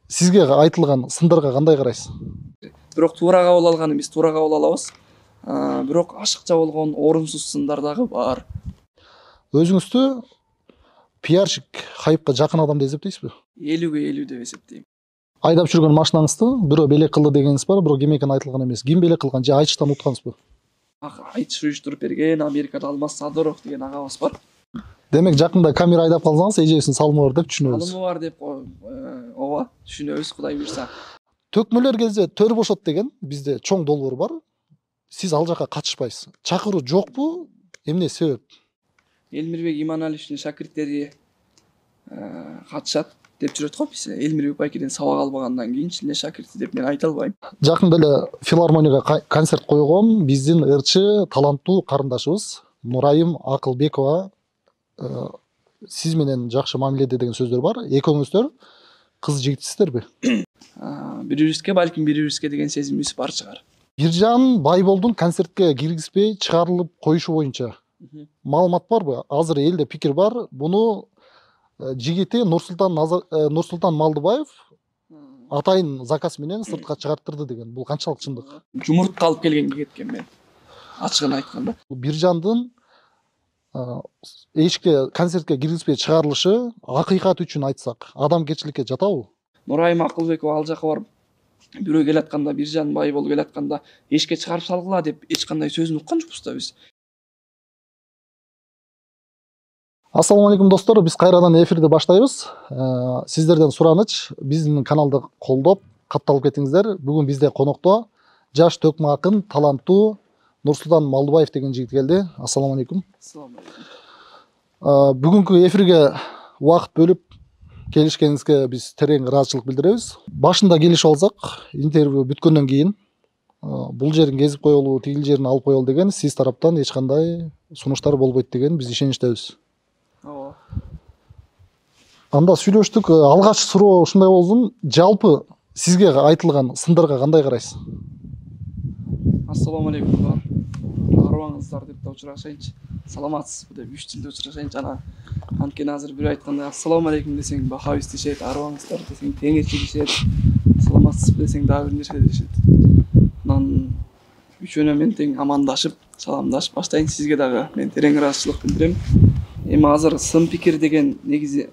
Сизге айтылган сындарга кандай карайсыз? Бирок туура кабыл алган эмес, туура кабыл алабыз. Бирок ашыкча болгон орунсуз сындар дагы бар. Өзүңүздү пиарщик, хайпка жакын адам деп эсептейсизби? 50-50 деп эсептейм. Айдап жүргөн машинаңызды бирөө белек кылды дегениңиз бар, бирок ким экени айтылган эмес. Ким белек кылган же айтыштан уткансызбы? Айтыш уюштуруп берген Америкада Алмаз Садыров деген агабыз бар. Демек жакында камера айдап калсаңыз эжебиздин салымы бар деп түшүнөбүз. Салымы бар деп ооба түшүнөбүз, Кудай буйрса. Төкмөлөр кезде төр бошот деген бизде чоң долбоор бар. Сиз ал жака катышпайсыз. Чакыруу жокпу? Эмне себеп? Элмирбек Иманалиевичтин шакирттери катышат деп жүрөт го. Биз Элмирбек байкеден сабак албагандан кийин чын эле шакирти деп мен айта албайм. Жакында эле филармонияга концерт койгон биздин ырчы таланттуу карындашыбыз Нурайым Акылбекова сиз менен жакшы мамиледе деген сөздөр бар. Экөөңүздөр кыз жигитсиздерби? Бирибизге, балким бирибизге деген сезимибиз бар чыгар. Биржан Байболдун концертке киргизбей чыгарылып коюшу боюнча маалымат барбы? Азыр элде пикир бар. Буну жигити Нурсултан Малдыбаев атайын заказ менен сыртка чыгарттырды деген. Бул канчалык чындык? Жумуртка алып келген кигеткен мен. Ачыгын айтканда. Биржандын эшикке концертке киргизбей чыгарылышы акыйкат үчүн айтсак, адамгерчиликке жатабы? Нурайым Акылбекова ал жака барып бирөө келатканда, Биржан Байбол келатканда эшикке чыгарып салгыла деп эч кандай сөзүн уккан жокпуз да биз. Ассаламу алейкум достор, биз кайрадан эфирди баштайбыз. Сиздерден сураныч, биздин каналды колдоп, катталып кетиңиздер. Бүгүн бизде конокто жаш төкмө акын, таланттуу Нурсултан Малдыбаев деген жигит келди. Ассаламу алейкум. Ассаламу алейкум. Бүгүнкү эфирге убакыт бөлүп келишкениңизге биз терең ыраазычылык билдиребиз. Башында келишип алсак, интервью бүткөндөн кийин бул жерин кезип коелу, тигил жерин алып коелу деген сиз тараптан эч кандай сунуштар болбойт деген биз ишеничтебиз. Ооба. Анда сүйлөштүк. Алгач суроо ушундай болсун. Жалпы сизге айтылган сындарга кандай карайсыз? Ассаламу алейкум. Арыбаңыздар деп да учурашайынчы. Саламатсызбы деп 3 тилде учурашайынчы. Анткени азыр бирөө айтканда ассаламу алейкум десең бахабиз дешет, арыбаңыздар десең теңирчи дешет, саламатсызбы десең дагы бир нерсе дешет. Анан үчөөнө мен тең амандашып, саламдашып баштайын. Сизге дагы мен терең ыраазычылык билдирем. Эми азыр сын пикир деген негизи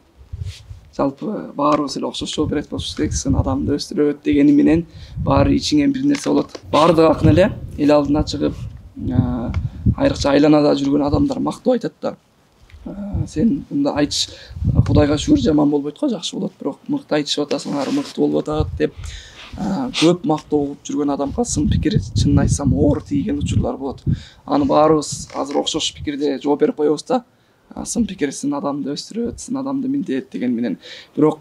жалпы баарыбыз эле окшош жооп берет болушубуз керек. Сын адамды өстүрөт дегени менен баары ичиңен бир нерсе болот. Баардык акын эле эл алдына чыгып, айрыкча айланада жүргөн адамдар мактоо айтат да. Сен мында айтыш Кудайга шүгүр жаман болбойт го, жакшы болот, бирок мыкты айтышып атасың, ары мыкты болуп атат деп көп мактоо угуп жүргөн адамга сын пикир чынын айтсам оор тийген учурлар болот. Аны баарыбыз азыр окшош пикирде жооп берип коебуз да. Сын пикир сын адамды өстүрөт, сын адамды минтет деген менен. Бирок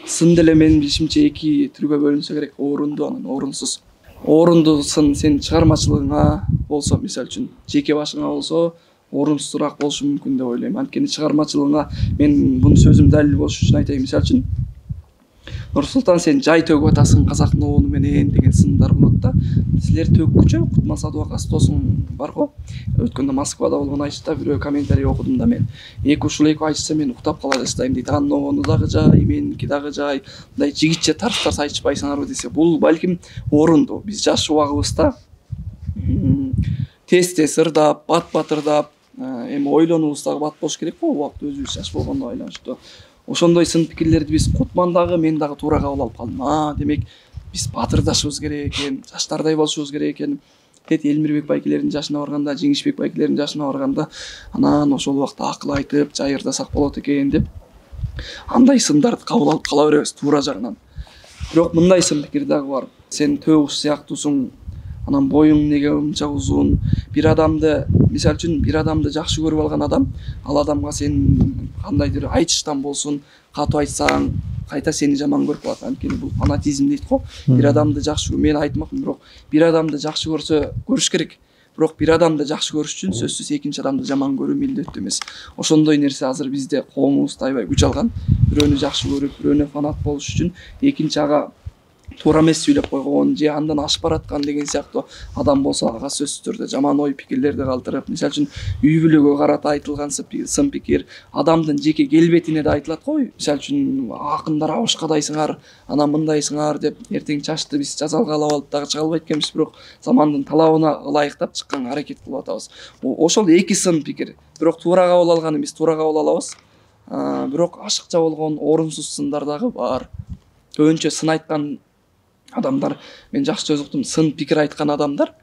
сын деле менин билишимче эки түргө бөлүнсө керек. Орунду, анан орунсуз. Орунду сын сен чыгармачылыгыңа болсо, мисалы үчүн жеке башыңа болсо, орунсузураак болушу мүмкүн деп ойлойм. Анткени чыгармачылыгыңа мен бул сөзүм далил болуш үчүн айтайын. Мисалы үчүн Нурсултан сен жай төгүп атасың казактын обону менен деген сындар болот да. Силер төгкүчө Кутман Садубакас досуң бар го. Өткөндө Москвада болгон айтышта бирөө комментарий окудум да мен. Ушул эки айтышса мен уктап кала баштайм дейт. Анын обону дагы жай, меники дагы жай. Мындай жигитче тарс айтышпайсыңарбы десе, бул балким орунду. Биз жаш убагыбызда тез ырдап, бат ырдап, эми ойлонуубуз дагы бат болуш керек го, убакыт өзүбүз жаш болгондо байланыштуу. Ошондой сын пикирлерди биз Кутман дагы мен дагы туура кабыл алып калдым. Демек биз батырдашыбыз керек экен, жаштардай болушубуз керек экен. Тет Элмирбек байкелердин жашына барганда, Жеңишбек байкелердин жашына барганда, анан ошол убакта акыл айтып, жай ырдасак болот экен деп андай сындарды кабыл алып кала беребиз туура жагынан. Бирок мындай сын пикир дагы бар. Сен төөкуш сыяктуусуң, анан боюң неге мынча узун? Бир адамды, мисалы үчүн бир адамды жакшы көрүп алган адам, ал адамга сен кандайдыр айтыштан болсун, катуу айтсаң, кайта сени жаман көрүп калат. Анткени бул фанатизм дейт го. Бир адамды жакшы мен айтмакмын, бирок бир адамды жакшы көрүш керек. Бирок бир адамды жакшы көрүш үчүн сөзсүз экинчи адамды жаман көрүү милдеттүү эмес. Ошондой нерсе азыр бизде коомубузда аябай күч алган. Бирөөнү жакшы көрүп, бирөөнү фанат болуш үчүн экинчи ага туура эмес сүйлөп койгон же андан ашып бараткан деген сыяктуу адам болсо ага сөзсүз түрдө жаман ой пикирлерди калтырып, мисалы үчүн үй бүлөгө карата айтылган сын пикир, адамдын жеке келбетине да айтылат го. Мисалы үчүн акындар абышкадайсыңар, анан мындайсыңар деп эртең чачты биз жазалгалап алып дагы чыга албайт экенбиз, бирок замандын талабына ылайыктап чыкканга аракет кылып атабыз. Ошол эки сын пикир. Бирок туура кабыл алган эмес, туура кабыл алабыз. Бирок ашыкча болгон орунсуз сындар дагы бар. Көбүнчө сын айткан адамдар, мен жакшы сөз уктум, сын пикир айткан адамдар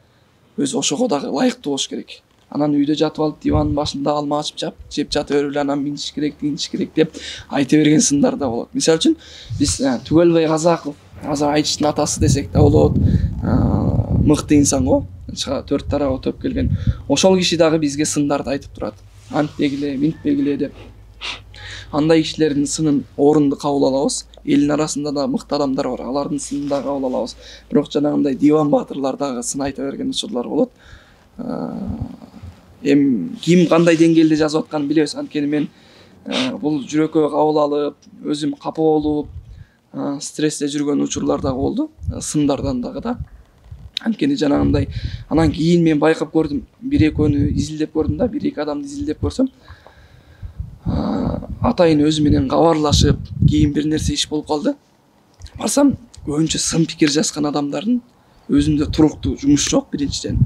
өзү ошого дагы ылайыктуу болуш керек. Анан үйдө жатып алып дивандын башында алма ачып жеп жатып берип эле анан минтиш керек, тигинтиш керек деп айта берген сындар да болот. Мисалы үчүн биз Түгөлбай Казаков, азыр айтыштын атасы десек да болот, мыкты инсан го, 4 тарабы төп келген. Ошол киши дагы бизге сындарды айтып турат. Антпегиле, минтпегиле деп. Андай кишилердин сынын орунду кабыл алабыз. Элдин арасында да мыкты адамдар бар, алардын сынын да кабыл алабыз. Бирок жанагындай диван баатырлар дагы сын айта берген учурлар болот. Эми ким кандай деңгээлде жазып атканын билебиз. Анткени мен бул жүрөккө кабыл алып, өзүм капа болуп, стрессте жүргөн учурлар да болду, сындардан дагы да. Анткени жанагындай анан кийин мен байкап көрдүм, бир экөөнү изилдеп көрдүм да, бир эки адамды изилдеп көрсөм, атайын өзү менен кабарлашып, кийин бир нерсе иш болуп калды. Барсам, көбүнчө сын пикир жазган адамдардын өзүндө туруктуу жумуш жок биринчиден.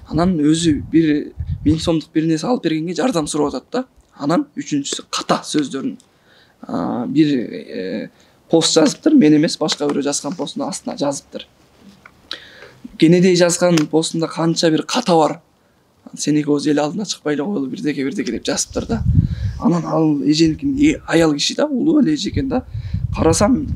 Анан өзү 1000 сомдук бир нерсе алып бергенге жардам сурап атат да. Анан үчүнчүсү ката сөздөрүн. Бир пост жазыптыр, мен эмес, башка бирөө жазган посттун астына жазыптыр. Кенедей жазган постунда канча бир ката бар. Сен экөөбүз эл алдына чыкпай эле коелу бирдеке деп жазыптыр да. Анан ал эженкин аял киши да, улуу эле эже экен да. Карасам,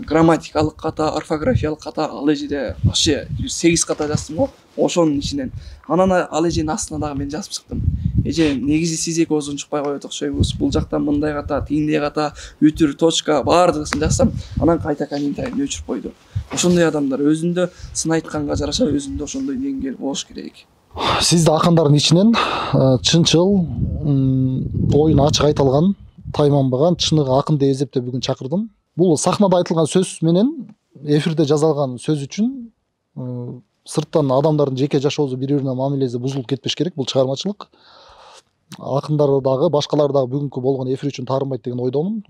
грамматикалык ката, орфографиялык ката, ал эжеде вообще 8 ката жаздым го, ошонун ичинен. Анан ал эженин астына дагы мен жазып чыктым. Эже, негизи сиз экөөбүз унчукпай коет окшойбуз. Бул жактан мындай ката, тигиндей ката, үтүр, точка, баардыгын жазсам, анан кайта комментарийди өчүрүп койду. Ошондой адамдар өзүндө сын айтканга жараша өзүндө ошондой деңгээл болуш керек. Сизде акындардын ичинен чынчыл, оюн ачык айта алган, тайманбаган, чыныгы акын деп эсептеп бүгүн чакырдым. Бул сахнада айтылган сөз менен эфирде жазылган сөз үчүн сырттан адамдардын жеке жашоосу бири-бирине мамилеси бузулуп кетпеш керек. Бул чыгармачылык. Акындар дагы, башкалар дагы бүгүнкү болгон эфир үчүн таарынбайт деген ойдомун.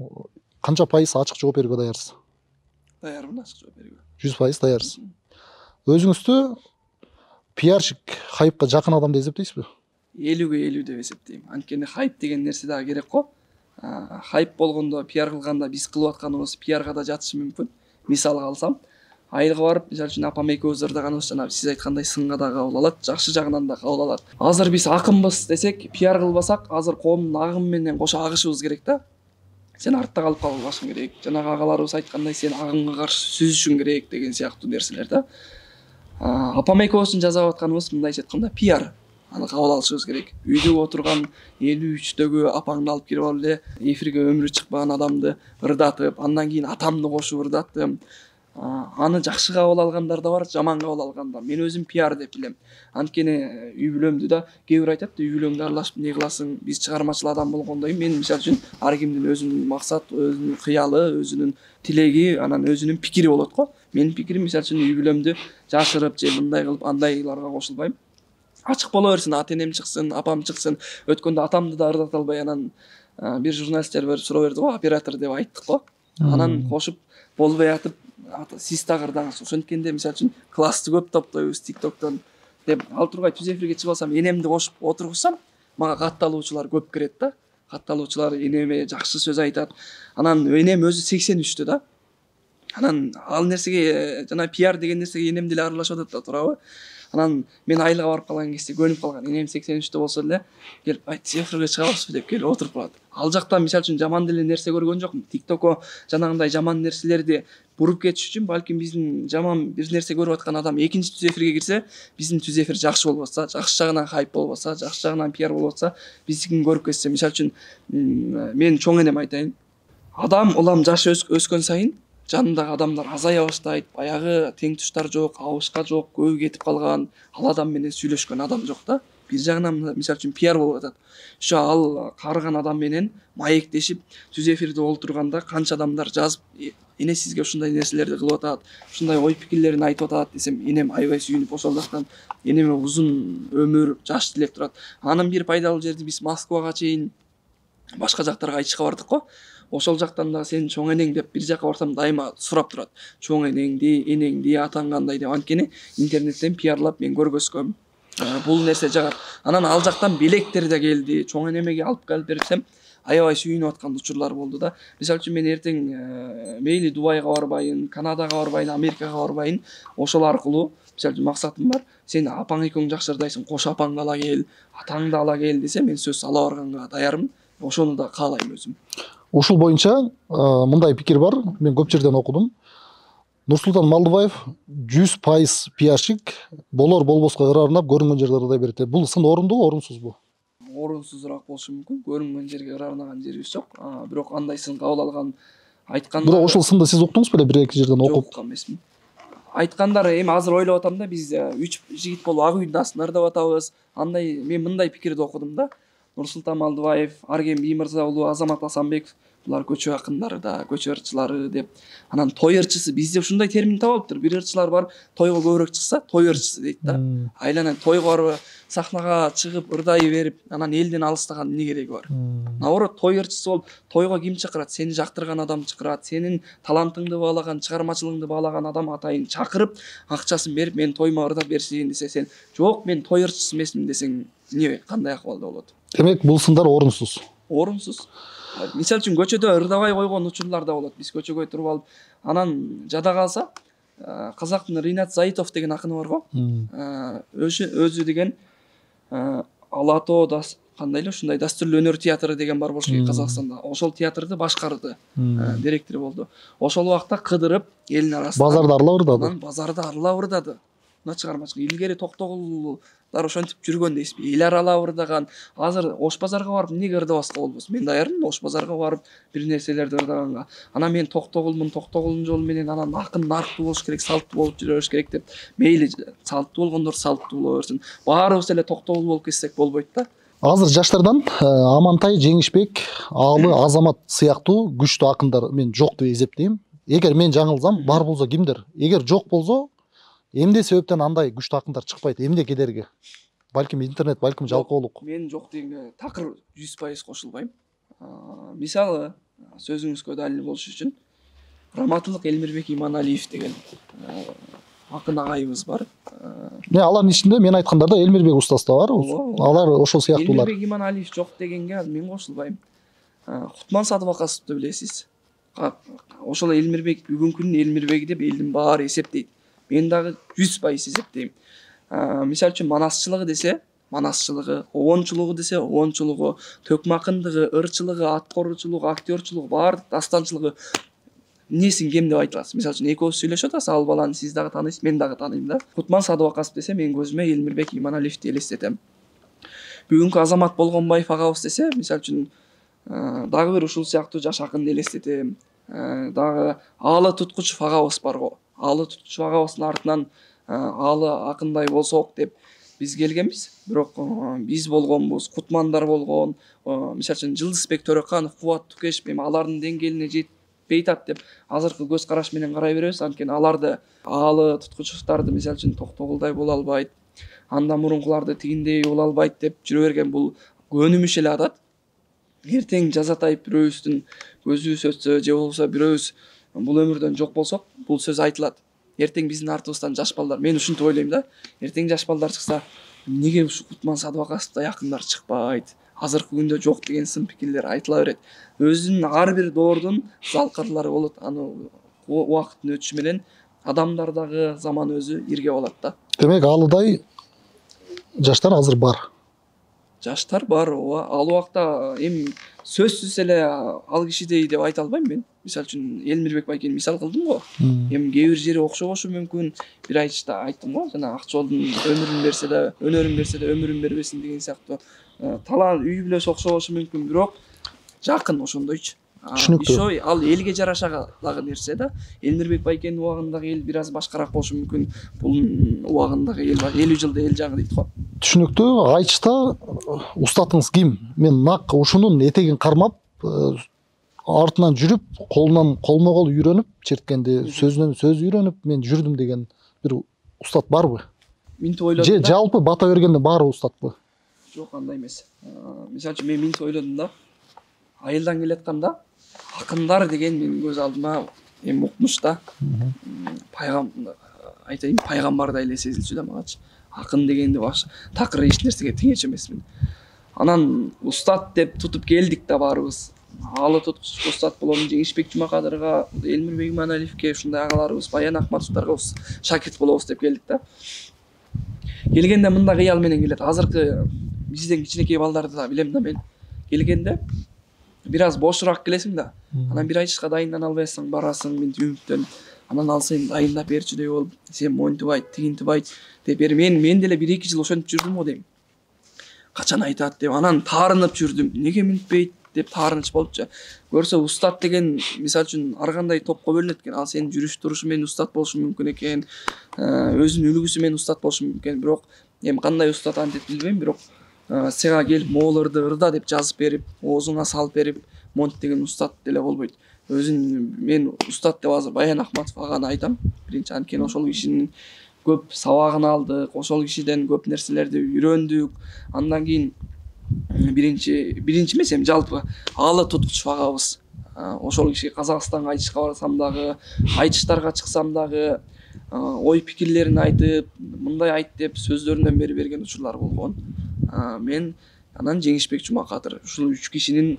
Канча пайыз ачык жооп берүүгө даярсыз? Даярмын ачык жооп берүүгө. 100% даярсыз. Өзүңүздү пиарщик, хайпка жакын адам деп эсептейсизби? 50-50 деп эсептейм. Анткени хайп деген нерсе дагы керек го. Хайп болгондо, пиар кылганда биз кылып атканыбыз пиарга да жатышы мүмкүн. Мисалга алсам, айылга барып, мисалы үчүн апам экөөбүз ырдаганыбыз жана сиз айткандай сынга да кабыл алат, жакшы жагынан да кабыл алат. Азыр биз акынбыз десек, пиар кылбасак, азыр коомдун агымы менен кошо агышыбыз керек да. Сен артта калып калбашың керек. Жанагы агаларыбыз айткандай, сен агымга каршы сүзүшүң керек деген сыяктуу нерселер да. Апам экөөбүздүн жасап атканыбыз мындайча айтканда пиар. Аны кабыл алышыбыз керек. Үйдө отурган 53-төгү апаңды алып кирип алып эле эфирге өмүрү чыкпаган адамды ырдатып, андан кийин атамды кошуп ырдаттым. Аны жакшы кабыл алгандар да бар, жаман кабыл алгандар. Мен өзүм пиар деп билем. Анткени үй бүлөмдү да кээ бир айтат, үй бүлөңдү аралашып эмне кыласың? Биз чыгармачыл адам болгондой, мен мисалы үчүн ар кимдин өзүнүн максат, өзүнүн кыялы, өзүнүн тилеги, анан өзүнүн пикири болот го. Менин пикирим мисалы үчүн үй бүлөмдү жашырып же мындай кылып андайларга кошулбайм. Ачык боло берсин, ата энем чыксын, апам чыксын. Өткөндө атамды да ырдата албай анан бир журналисттер суроо берди го, оператор деп айттык го. Анан кошуп болбой атып, сиз дагы ырдаңыз. Ошенткенде мисалы үчүн классты көп топтойбуз TikTok'тон деп ал тургай түз эфирге чыгып алсам, энемди кошуп отургузсам, мага катталуучулар көп кирет да. Катталуучулар энеме жакшы сөз айтат. Анан энем өзү 83-тө да. Анан ал нерсеге жана пиар деген нерсеге энем деле аралашып атат да, туурабы? Анан мен айылга барып калган кезде көнүп калган. Энем 83-тө болсо эле келип, "Айт, эфирге чыгабызбы?" деп келип отуруп калат. Ал жакта мисалы үчүн жаман деле нерсе көргөн жокмун. TikTok'ко жанагындай жаман нерселерди буруп кетиш үчүн балким биздин жаман бир нерсе көрүп аткан адам экинчи түз эфирге кирсе, биздин түз эфир жакшы болбосо, жакшы жагынан хайп болбосо, жакшы жагынан пиар болбосо, биздикин көрүп кетсе, мисалы үчүн мен чоң энем айтайын. Адам улам жашы өскөн сайын жанындагы адамдар азая баштайт, баягы тең туштар жок, абышка жок, көбү кетип калган, ал адам менен сүйлөшкөн адам жок да. бир жагынан мисалы үчүн пиар болуп атат. Ошо ал карыган адам менен маектешип түз эфирде олтурганда канча адамдар жазып, эне сизге ушундай нерселерди кылып атат, ушундай ой пикирлерин айтып атат десем, энем аябай сүйүнүп, ошол жактан энеме узун өмүр, жаш тилеп турат. Анын бир пайдалуу жерди биз Москвага чейин, башка жактарга айтышка бардык го. Ошол жактан да сен чоң энең деп бир жака барсам дайыма сурап турат. Чоң энеңди, атаң кандай деп. Анткени интернеттен пиарлап мен көргөзгөм. Бул нерсе жагат. Анан ал жактан белектер да келди. Чоң энемеге алып келип берсем, аябай сүйүнүп аткан учурлар болду да. Мисалы үчүн мен эртең мейли Дубайга барбайын, Канадага барбайын, Америкага барбайын, ошол аркылуу мисалы үчүн максатым бар. Сен апаң экөөң жакшырдайсың, кош апаңды ала кел, атаңды ала кел десе, мен сөзсүз ала барганга даярмын. Ошону да каалайм өзүм. Ушул боюнча мындай пикир бар, мен көп жерден окудум. Нурсултан Малдыбаев 100% пиарщик, болор болбоска ырарынап көрүнгөн жерде ырдай берет. Бул сын орундубу, орунсузбу? Орунсузураак болушу мүмкүн. Көрүнгөн жерге ырарынаган жерибиз жок. Бирок андай сын кабыл алган, айтканда. Бирок ошол сынды сиз уктуңуз беле, бир эки жерден окуп? Жок эмесмин. Айткандары эми азыр ойлоп атам да, биз 3 жигит болуп ак үйдүн астында ырдап атабыз. Андай мен мындай пикирди окудум да. Нурсултан Малдыбаев, Арген Биймырза уулу, Азамат Асанбеков, булар көчө акындары да, көчө ырчылары деп. Анан той ырчысы, бизде ушундай термин табылыптыр. Бир ырчылар бар, тойго көбүрөөк чыкса, той ырчысы дейт да. Айланан тойго барып, сахнага чыгып ырдай берип, анан элден алыстаган эмне кереги бар? Наоборот, той ырчысы болуп, тойго ким чакырат? Сени жактырган адам чакырат, сенин талантыңды баалаган, чыгармачылыгыңды баалаган адам атайын чакырып, акчасын берип, мен тойма ырдап берсин десе, сен жок, мен той ырчысы эмесмин десең, эмне, кандай акыбалда болот? Демек, бул сындар орунсуз. Орунсуз. Мисалы үчүн көчөдө ырдабай койгон учурлар да болот. Биз көчөгө туруп алып, анан жада калса, казактын Ринат Заитов деген акыны бар го. Өзү деген Алато кандай эле ушундай дастурлуу өнөр театры деген бар болчу Казакстанда. Ошол театрды башкарды, директор болду. Ошол убакта кыдырып, элдин арасында базарда арыла ырдады. Анан базарда арыла ырдады. Мына чыгармачылык илгери Токтогулдар ошентип жүргөн дейсизби? Эл аралап ырдаган. Азыр Ош базарга барып эмнеге ырдабаска болбосун? Мен даярмын Ош базарга барып бир нерселерди ырдаганга. Анан мен Токтогулмун, Токтогулдун жолу менен анан акын нарктуу болуш керек, салттуу болуп жүрөш керек деп. Мейли салттуу болгондор салттуу боло берсин. Баарыбыз эле Токтогул болуп кетсек болбойт да. Азыр жаштардан Амантай, Жеңишбек, Аалы, Азамат сыяктуу күчтүү акындар мен жок деп эсептейм. Эгер мен жаңылсам, бар болсо кимдер? Эгер жок болсо, эмне себептен андай күчтүү акындар чыкпайт? Эмне кедерги? Балким интернет, балким жалкоолук. Мен жок дегенге такыр 100% кошулбайм. Мисалы, сөзүңүзгө далил болуш үчүн Раматылык Элмирбек Иманалиев деген акын агайыбыз бар. Алардын ичинде мен айткандарда Элмирбек устаз да бар. Алар ошол сыяктуулар. Элмирбек Иманалиев жок дегенге мен кошулбайм. Кутман Садыбакасовду билесиз. Ошол Элмирбек бүгүнкүнүн Элмирбеги деп элдин баары эсептейт. Мен дагы 100% эсептейм. Мисалы үчүн манасчылыгы десе, манасчылыгы, обончулугу десе, обончулугу, төкмакындыгы, ырчылыгы, аткоручулугу, актёрчулугу, баардык дастанчылыгы эмнесин кем деп айта аласыз? Мисалы үчүн экөөбүз сүйлөшүп атабыз, ал баланы сиз дагы тааныйсыз, мен дагы тааныйм да. Кутман Садыбакасов десе, мен көзүмө Элмирбек Иманалиевди элестетем. Бүгүнкү Азамат Болгонбаев агабыз десе, мисалы үчүн дагы бир ушул сыяктуу жаш акынды элестетем. Дагы Аалы Туткучев агабыз бар го. Аалы Туткучев агабыздын артынан Аалы акындай болсок деп биз келгенбиз. Бирок биз болгонбуз, Кутмандар болгон, мисалы үчүн Жылдызбек Төрөканов, Кубат Тукешев, эми алардын деңгээлине жетпей атат деп азыркы көз караш менен карай беребиз. Анткени аларды Аалы Туткучевдарды мисалы үчүн Токтогулдай боло албайт, андан мурункуларды тигиндей боло албайт деп жүрө берген бул өнүмүш эле атат. Эртең жазатайып бирөөбүздүн көзүбүз өтсө, же болбосо бирөөбүз бул өмүрдөн жок болсок, бул сөз айтылат. Эртең биздин артыбыздан жаш балдар, мен ушинтип ойлойм да. Эртең жаш балдар чыкса, эмнеге ушу Кутман Садыбакасовдой акындар чыкпайт? Азыркы күндө жок деген сын пикирлер айтыла берет. Өзүнүн ар бир доордун залкарлары болот. Аны убакыттын өтүшү менен адамдар дагы, заман өзү ирге болот да. Демек, Aalыдай жаштар азыр бар. Жаштар бар, ооба. Ал убакта эми сөзсүз эле ал кишидей деп айта албайм мен. Мисалы үчүн Элмирбек байкени мисал кылдым го. Эми кээ бир жери окшобошу мүмкүн. Бир айтышта айттым го, жана Акчолдун өмүрүн берсе да, өнөрүн берсе да өмүрүн бербесин деген сыяктуу. Талаа үй бүлөсү окшобошу мүмкүн, бирок жакын ошондойчу. Түшүнүктүү. Ал элге жараша дагы нерсе да. Элмирбек байкенин убагындагы эл бир аз башкараак болушу мүмкүн. Бул убагындагы эл 50 жылда эл жаңы дейт го. Түшүнүктүү. Айчта устатыңыз ким? Мен нак ушунун этегин кармап, артынан жүрүп, колунан колмо кол үйрөнүп, черткенди сөзүнөн сөз үйрөнүп, мен жүрдүм деген бир устат барбы? Минтип Же ойлодум да. жалпы бата бергенде баары устатпы? Жок, андай эмес. Мисалы үчүн мен минтип ойлодум да. Айылдан келатканда акындар деген менин көз алдыма эми укмуш да. Айтайын, пайгамбардай эле сезилчү да магачы. Акын дегенди баш такыр эч нерсеге теңеш эмесмин. Анан устат деп тутуп келдик да баарыбыз. Аалы туткуч устат болом, Жеңишбек Жумакадырга, Элмирбек Иманалиевке, ушундай агаларыбыз, Баян Акматовдорго шакирт болобуз деп келдик да. Келгенде мындай кыял менен келет. Азыркы бизден кичинекей балдарды да билем да мен. Келгенде бир аз бошураак келесиң да. Анан бир айчка дайындана албайсың, барасың, мен үмүттөнүп. Анан ал сени дайындап берчүдөй болуп, сен монтип айт, тигинтип айт деп бери мен деле 1-2 жыл ошентип жүрдүм го дейм. Качан айтат деп, анан таарынып жүрдүм. Неге минтпейт деп таарыныч болупчу. Көрсө устат деген мисалы үчүн ар кандай топко бөлүнөт экен. Ал сенин жүрүш турушу менен устат болушу мүмкүн экен. Өзүнүн үлгүсү менен устат болушу мүмкүн экен. Бирок эми кандай устат антип билбейм, бирок сага келип моолорду ырда деп жазып берип, оозуңа салып берип, монт деген устат деле болбойт. Мен устат деп азыр Баян Акматов аганы айтам. Биринчи, анткени ошол кишинин көп сабагын алдык, ошол кишиден көп нерселерди үйрөндүк. Андан кийин биринчи эмес, эми жалпы аалы туткуч агабыз. Ошол киши Казакстанга айтышка барсам дагы, айтыштарга чыксам дагы, ой пикирлерин айтып, мындай айт деп сөздөрүнөн берген учурлар болгон. Мен анан Жеңишбек Жумакадыр ушул 3 кишинин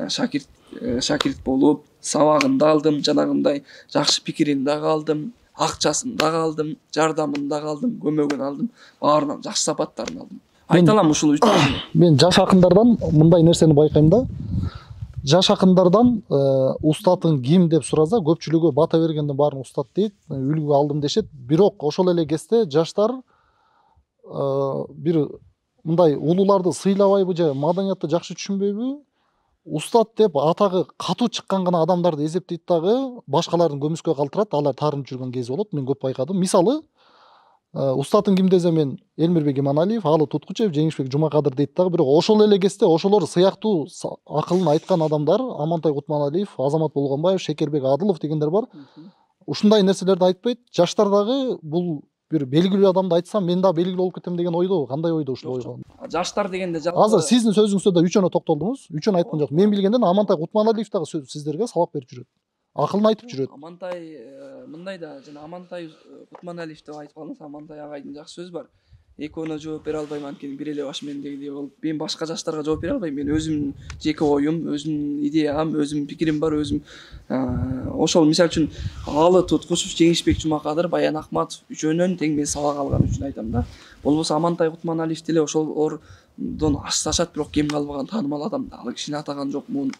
шакирт болуп, сабагын да алдым, жанагындай жакшы пикирин дагы алдым, акчасын дагы алдым, жардамын дагы алдым, көмөгүн алдым, баарынан жакшы сапаттарын алдым. Айта алам ушул 3 кишини. Мен жаш акындардан мындай нерсени байкайм да. Жаш акындардан устатың ким деп сураса, көпчүлүгү бата бергенде баарын устат дейт, үлгү алдым дешет. Бирок ошол эле кезде жаштар бир мындай улууларды сыйлабайбы же маданиятты жакшы түшүнбөйбү? Устат деп атагы катуу чыккан гана адамдарды эзептейт дагы, башкаларын көмүскө калтырат, алар таарынып жүргөн кези болот. Мен көп байкадым. Мисалы, устатың ким десе мен Элмирбек Иманалиев, Аалы Туткучев, Жеңишбек Жумакадыр дейт дагы, бирок ошол эле кезде ошолор сыяктуу акылын айткан адамдар, Амантай Кутманалиев, Азамат Болгонбаев, Шекербек Адылов дегендер бар. Ушундай нерселерди айтпайт. Жаштар дагы бул бир белгилүү адамды айтсам, мен да белгилүү болуп кетем деген ойдо. Кандай ойдо ушул ойго? Жаштар дегенде Азыр сиздин сөзүңүздө да үчөөнө токтолдуңуз. Үчөөнө айткан жок. Мен билгенден Амантай Кутманалиев дагы сөз сиздерге сабак берип жүрөт. Акылын айтып жүрөт. Амантай мындай да, жана Амантай Кутманалиев деп айтып калдыңыз. Амантай агайдын жакшы сөзү бар. Экөөнө жооп бере албайм, анткени бир эле баш мендегидей болуп, мен башка жаштарга жооп бере албайм. Мен өзүмдүн жеке оюм, өзүмдүн идеям, өзүмдүн пикирим бар, өзүм ошол мисалы үчүн Аалы Туткучев, Жеңишбек Жумакадыр, Баян Акматов үчөөнөн тең мен сабак алган үчүн айтам да. Болбосо Амантай Кутманалиев деле ошолордон ашташат, бирок кем калбаган таанымал адам да. Ал кишини атаган жокмун.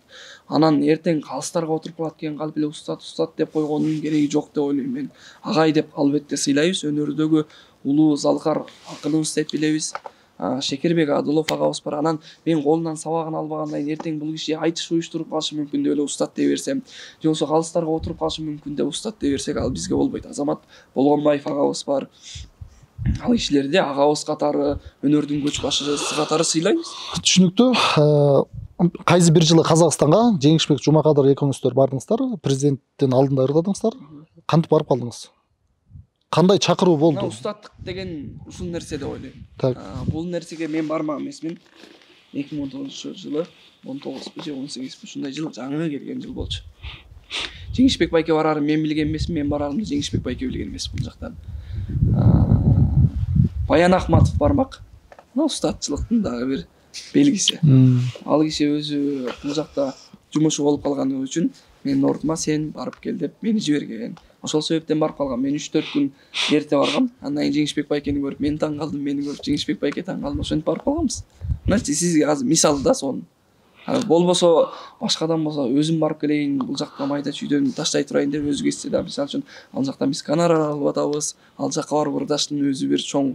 Анан эртең калыстарга отуруп калат экен, калп эле устат деп койгондун кереги жок деп ойлойм мен. Агай деп албетте сыйлайбыз, өнөрдөгү улуу залкар акыныбыз деп билебиз. Шекербек Адылов агабыз бар. Анан мен колунан сабагын албагандан кийин эртең бул киши айтыш уюштуруп калышы мүмкүн деп эле устат дей берсем, же болбосо калыстарга отуруп калышы мүмкүн деп устат дей берсек, ал бизге болбойт. Азамат Болгонбаев агабыз бар. Ал кишилерди агабыз катары, өнөрдүн көч башчысы катары сыйлайбыз. Түшүнүктүү. Кайсы бир жылы Казакстанга Жеңишбек Жумакадыр экөөңүздөр бардыңыздар, президенттин алдында ырдадыңыздар. Кантип барып калдыңыз? Кандай чакыруу болду? Устаттык деген ушул нерсе деп ойлойм. Так. Бул нерсеге мен бармак эмесмин. 2019 жылы, 19 же 18 ушундай жыл жаңы келген жыл болчу. Жеңишбек байке барарын мен билген эмесмин, мен барарымды Жеңишбек байке билген эмес бул жактан. Баян Акматов бармак. Устатчылыктын дагы бир белгиси. Ал киши өзү бул жакта жумушу болуп калганы үчүн менин ордума сен барып кел деп мени жиберген. Ошол себептен барып калгам. Мен 3-4 күн эрте баргам. Андан кийин Жеңишбек байкени көрүп мен таң калдым, мени көрүп Жеңишбек байке таң калды. Ошентип барып калганбыз. Мына сизге азыр мисал да сонун. Болбосо башкадан болсо өзүм барып келейин, бул жакка майда чүйдөн таштай турайын деп өзү кетсе да, мисалы үчүн ал жактан биз гонорар алып атабыз. Ал жакка барып ырдаштын өзү бир чоң.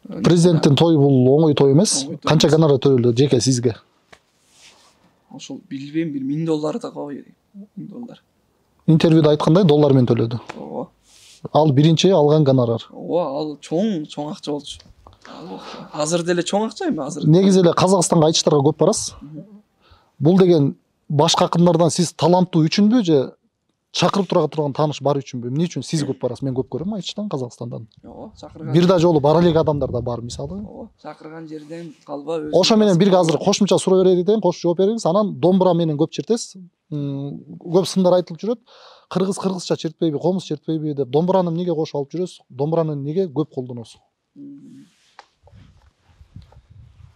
Президенттин тою бул оңой той эмес. Канча гонорар төлөдү жеке сизге? Ошол билбейм, бир $1000 да кой. $1000. Интервьюда айткандай доллар менен төлөдү. Ооба. Ал биринчи алган гонорар. Ооба, ал чоң акча болчу. Азыр деле чоң акча эми азыр. Негизи эле Казакстанга айтыштарга көп барасыз. Бул деген башка акындардан сиз таланттуу үчүнбү же чакырып турган тааныш бар үчүнбү? Эмне үчүн сиз көп барасыз? Мен көп көрөм айтыштан Казакстандан. Ооба, чакырган. Бир да жолу бара элек адамдар да бар мисалы. Ооба, чакырган жерден калба өзү. Ошо менен бирге азыр кошумча суроо берет экен, кошуп жооп бериңиз. Анан домбура менен көп чертесиз. Көп сындар айтылып жүрөт. Кыргызча чертпейби, комуз чертпейби деп. Домбураны эмнеге кошуп алып жүрөсүз? Домбураны эмнеге көп колдоносуз?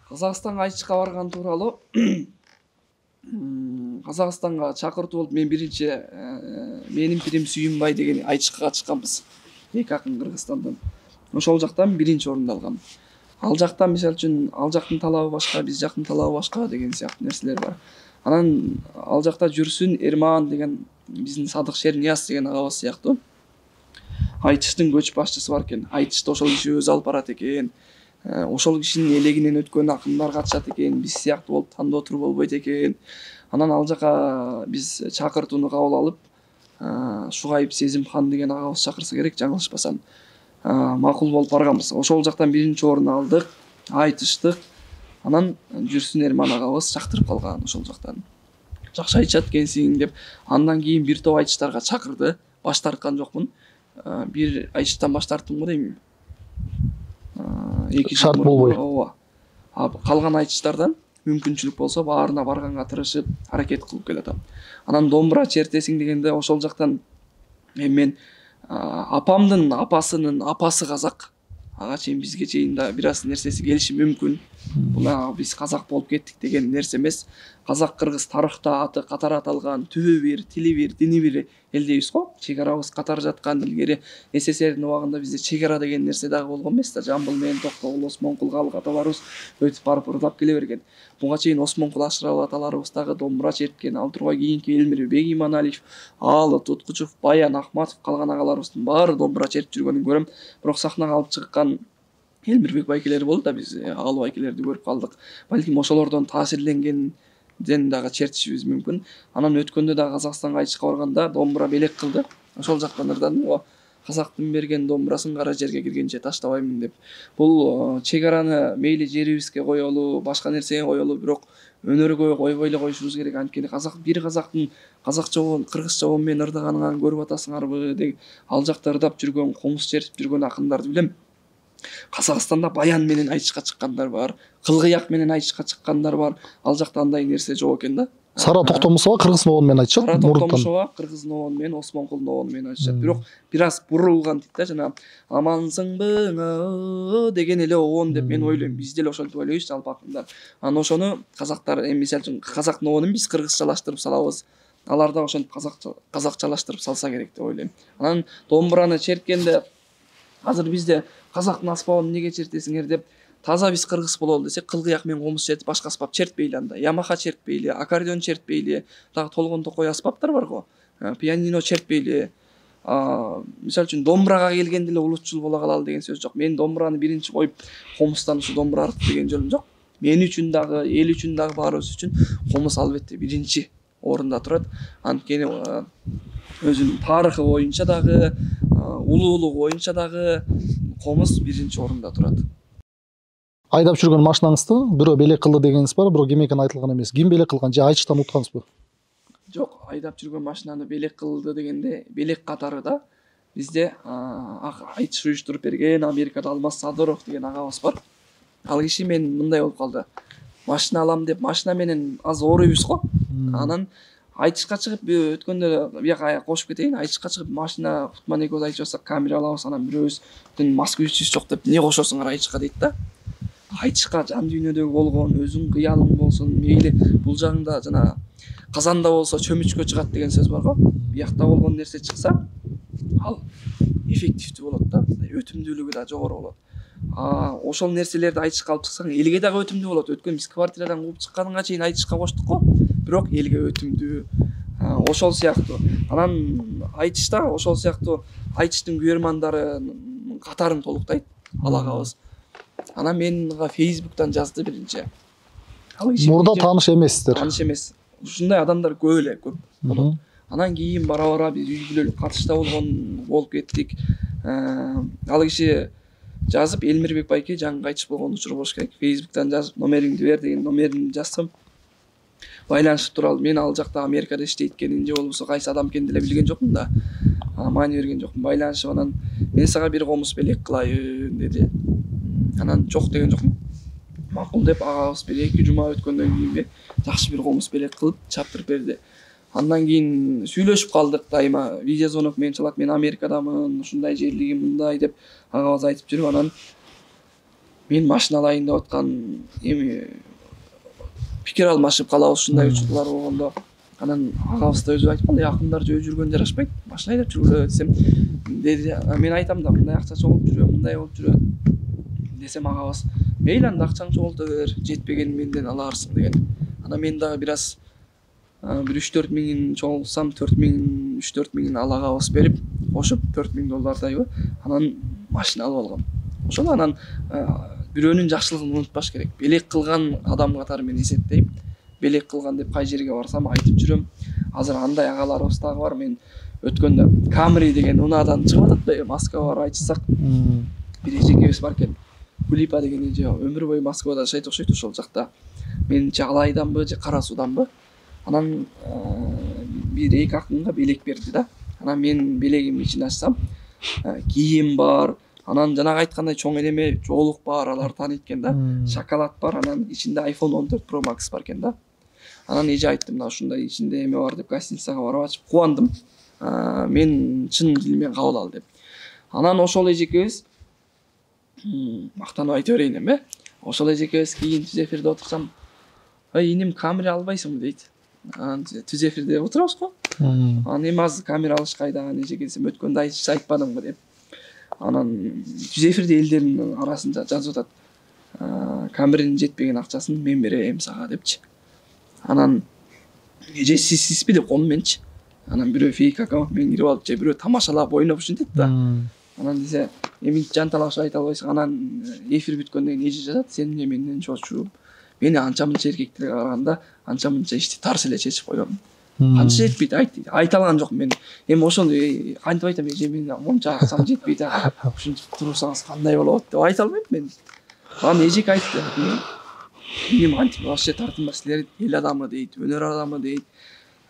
Казакстанга айтышка барган тууралуу Казакстанга чакыртуу болуп мен биринчи менин пирим Сүйүнбай деген айтышкага чыкканбыз. Эки акын Кыргызстандан. Ошол жактан биринчи орунду алгам. Ал жактан мисалы үчүн ал жактын талабы башка, биз жактын талабы башка деген сыяктуу нерселер бар. Анан ал жакта Жүрсүн Эрман деген биздин Садык Шернияз деген агабыз сыяктуу айтыштын көч башчысы бар экен. Айтышты ошол киши өзү алып барат экен. Ошол кишинин элегинен өткөн акындар катышат экен, биз сыяктуу болуп тандоо туруп болбойт экен. Анан ал жака биз чакыртууну кабыл алып, Шугайып Сезимхан деген агабыз чакырса керек, жаңылышпасам. Макул болуп барганбыз. Ошол жактан биринчи орун алдык, айтыштык. Анан Жүрсүн Эрман агабыз чактырып калган ошол жактан. Жакшы айтышат экенсиң деп. Андан кийин бир топ айтыштарга чакырды. Баш тарткан жокмун. Бир айтыштан баш тарттым го дейм. Шарт болбой. Ооба. Калган айтыштардан мүмкүнчүлүк болсо баарына барганга тырышып аракет кылып келатам. Анан домбура чертесиң дегенде ошол жактан мен апамдын апасынын апасы казак. Ага чейин бизге чейин да бир аз нерсеси келиши мүмкүн. Бул биз казак болуп кеттик деген нерсе эмес. Казак кыргыз тарыхта аты катар аталган, түбү бир, тили бир, дини бир эл дейбиз го. Чек арабыз катар жаткан илгери СССРдин убагында бизде чек ара деген нерсе дагы болгон эмес да. Жамбыл менен Токтогул, Осмонкул калык аталарыбыз өтүп барып ырдап келе берген. Буга чейин Осмонкул Ашырабыл аталарыбыз дагы домбура черткен. Ал тургай кийинки Элмирбек Иманалиев, Аалы Туткучев, Баян Ахматов калган агаларыбыздын баары домбура чертип жүргөнүн көрөм. Бирок сахнага алып чыккан Элмирбек байкелери болду да, биз Аалы байкелерди көрүп калдык. Балким ошолордон таасирленгенден дагы чертишибиз мүмкүн. Анан өткөндө да Казакстанга айтышка барганда домбура белек кылды. Ошол жактан ырдадым. Казактын берген домбурасын кара жерге киргенче таштабаймын деп. Бул чек араны мейли жерибизге коелу, башка нерсеге коелу, бирок өнөргө койбой эле коюшубуз керек. Анткени бир казактын казакча болон, кыргызча менен ырдаганын көрүп атасыңарбы дег. Ал жакта ырдап жүргөн, комуз чертип жүргөн акындарды билем. Казакстанда Баян менен айтышка чыккандар бар, Кылгыяк менен айтышка чыккандар бар. Ал жакта андай нерсе жок экен да. Сара Токтомусова кыргыз ноон менен айтышат. Сара Токтомусова кыргыз ноон менен, Осмонкул ноон менен айтышат. Бирок бир аз бурулган дейт да, жана амансыңбы деген эле оон деп мен ойлойм. Биз деле ошентип ойлойбуз жалпы акындар. Анан ошону казактар мисалы үчүн казак ноонун биз кыргызчалаштырып салабыз. Алар да ошентип казакчалаштырып салса керек деп ойлойм. Анан домбураны черткенде азыр бизде казактын аспабын эмнеге чертесиңер деп таза биз кыргыз бололу десек, Кылгыяк менен комуз чертип башка аспап чертпейли анда. Ямаха чертпейли, аккордеон чертпейли, дагы толгон токой аспаптар бар го. Пианино чертпейли. Мисалы үчүн домбурага келгенде эле улутчул боло калалы деген сөз жок. Мен домбураны биринчи коюп комуздан ушу домбура ырдык деген жолум жок. Мен үчүн дагы, эл үчүн дагы, баарыбыз үчүн комуз албетте биринчи орунда турат. Анткени өзүнүн тарыхы боюнча дагы, улуулугу боюнча дагы комуз биринчи орунда турат. Айдап жүргөн машинаңызды бирөө белек кылды дегениңиз бар, бирок ким экени айтылган эмес. Ким белек кылган же айтыштан уткансызбы? Жок, айдап жүргөн машинаны белек кылды дегенде, белек катары да бизде айтыш уюштуруп берген Америкада Алмаз Садыров деген агабыз бар. Ал киши мен мындай болуп калды. Машина алам деп машина менен аз ооруйбуз го. Анан айтышка чыгып өткөндө бияка кошуп кетейин. Айтышка чыгып машина Футман экөөбүз айтып жатсак камера алабыз, анан бирөөбүздүн москвичибиз жок деп эмне кошосуңар айтышка дейт да. Айтышка жан дүйнөдөгү болгон өзүң кыялың болсун, мейли бул жагында жана казанда болсо чөмүчкө чыгат деген сөз бар го. Биякта болгон нерсе чыкса, ал эффективдүү болот да, өтүмдүүлүгү да жогору болот. Ошол нерселерди айтышка алып чыксаң, элге дагы өтүмдүү болот. Өткөн биз квартирадан кууп чыкканыңга чейин айтышка коштук го, бирок элге өтүмдүү. Ошол сыяктуу. Анан айтышта ошол сыяктуу айтыштын күйөрмандары катарын толуктайт алагабыз. Анан менга Facebook'тан жазды биринчи. Мурда тааныш эмессиздер. Тааныш эмес. Ушундай адамдар көп эле болот. Анан кийин бара биз үй бүлөлүк катышта болуп кеттик. Ал киши жазып Элмирбек байке жаңы кайтыш болгон учур болуш керек. Facebooktан жазып номериңди бер деген номерин жазсам байланышып туралы. Мен ал жакта Америкада иштейт экенин же болбосо кайсы адам экенин деле билген жокмун да. Маани берген жокмун. Байланышып анан мен сага бир комуз белек кылайын деди. Анан жок деген жокмун. Макул деп агабыз бир 2 жума өткөндөн кийин жакшы бир комуз белек кылып чаптырып берди. Андан кийин сүйлөшүп калдык дайыма. Видеозвонок менен чалат. Мен Америкадамын, ушундай жерлигим мындай деп агабыз айтып жүрүп анан мен машина алайын деп аткан эми пикир алмашып калабыз ушундай учурлар болгондо. Анан агабыз да өзү айтып калды, якындар жөө жүргөн жарашпайт, машина айдап жүргүлө десем деди. Мен айтам да, мындай акча чогулуп жүрөм, мындай болуп жүрөт десем агабыз мейли анда акчаңды чогулта бер, жетпеген менден аларсың деген. Анан мен дагы бир аз bir 3-4 миңин чогулсам 4 миң 3-4 миңин ал агабыз берип кошуп 4 миң доллардайбы анан машина алып алгам. Ошол анан бирөөнүн жакшылыгын унутпаш керек. Белек кылган адам катары мен эсептейм. Белек кылган деп кай жерге барсам айтып жүрөм. Азыр андай агаларыбыз дагы бар. Мен өткөндө Camry деген унаадан чыгып атат, Москвага барып айтсак. Бир эжекебиз бар экен. Кулипа деген эже өмүр бою Москвада жашайт окшойт ошол жакта. Менимче Алайданбы же Кара Суданбы. Анан бир 2 акынга белек берди да. Анан мен белегимдин ичин ачсам, кийим бар. Анан жанагы айткандай чоң элеме жоолук бар, алар тааныйт экен да. Шоколад бар, анан ичинде iPhone 14 Pro Max бар экен да. Анан эже айттым, мына ушундай ичинде эме бар деп гостиницага барып ачып кубандым. Мен чын дилимен кабыл ал деп. Анан ошол эжекебиз мактанып айта берейин эми. Ошол эжекебиз кийин түз эфирде отурсам, "Ой, иним Camry албайсыңбы?" дейт. Анан түз эфирде отурабыз го. Анан эми азыр Camry алыш кайдаган эжеке десем, өткөндө айтпадымбы деп. Анан түз эфирде элдердин арасында жазып атат. Camry'нин жетпеген акчасын мен берем сага депчи. Анан эже сизби деп коем менчи. Анан бирөө фейк аккаунт менен кирип алып же бирөө тамашалап ойноп ушинтет да. Анан десе, эми жанталашып айта албайсың. Анан эфир бүткөндөн кийин эже жазат, сен эмне менден чочуп, мени анча мынча эркектерге караганда анча мынча ишти тарс эле чечип койгом. Канча жетпейт айта алган жокмун мен. Эми ошону кантип айтам, эже мен монча акчам жетпейт. Ушинтип турсаңыз кандай болот деп айта албайм мен. Анан эжеке айтты. Мен кантип вообще тартынбас силер эл адамы дейт, өнөр адамы дейт.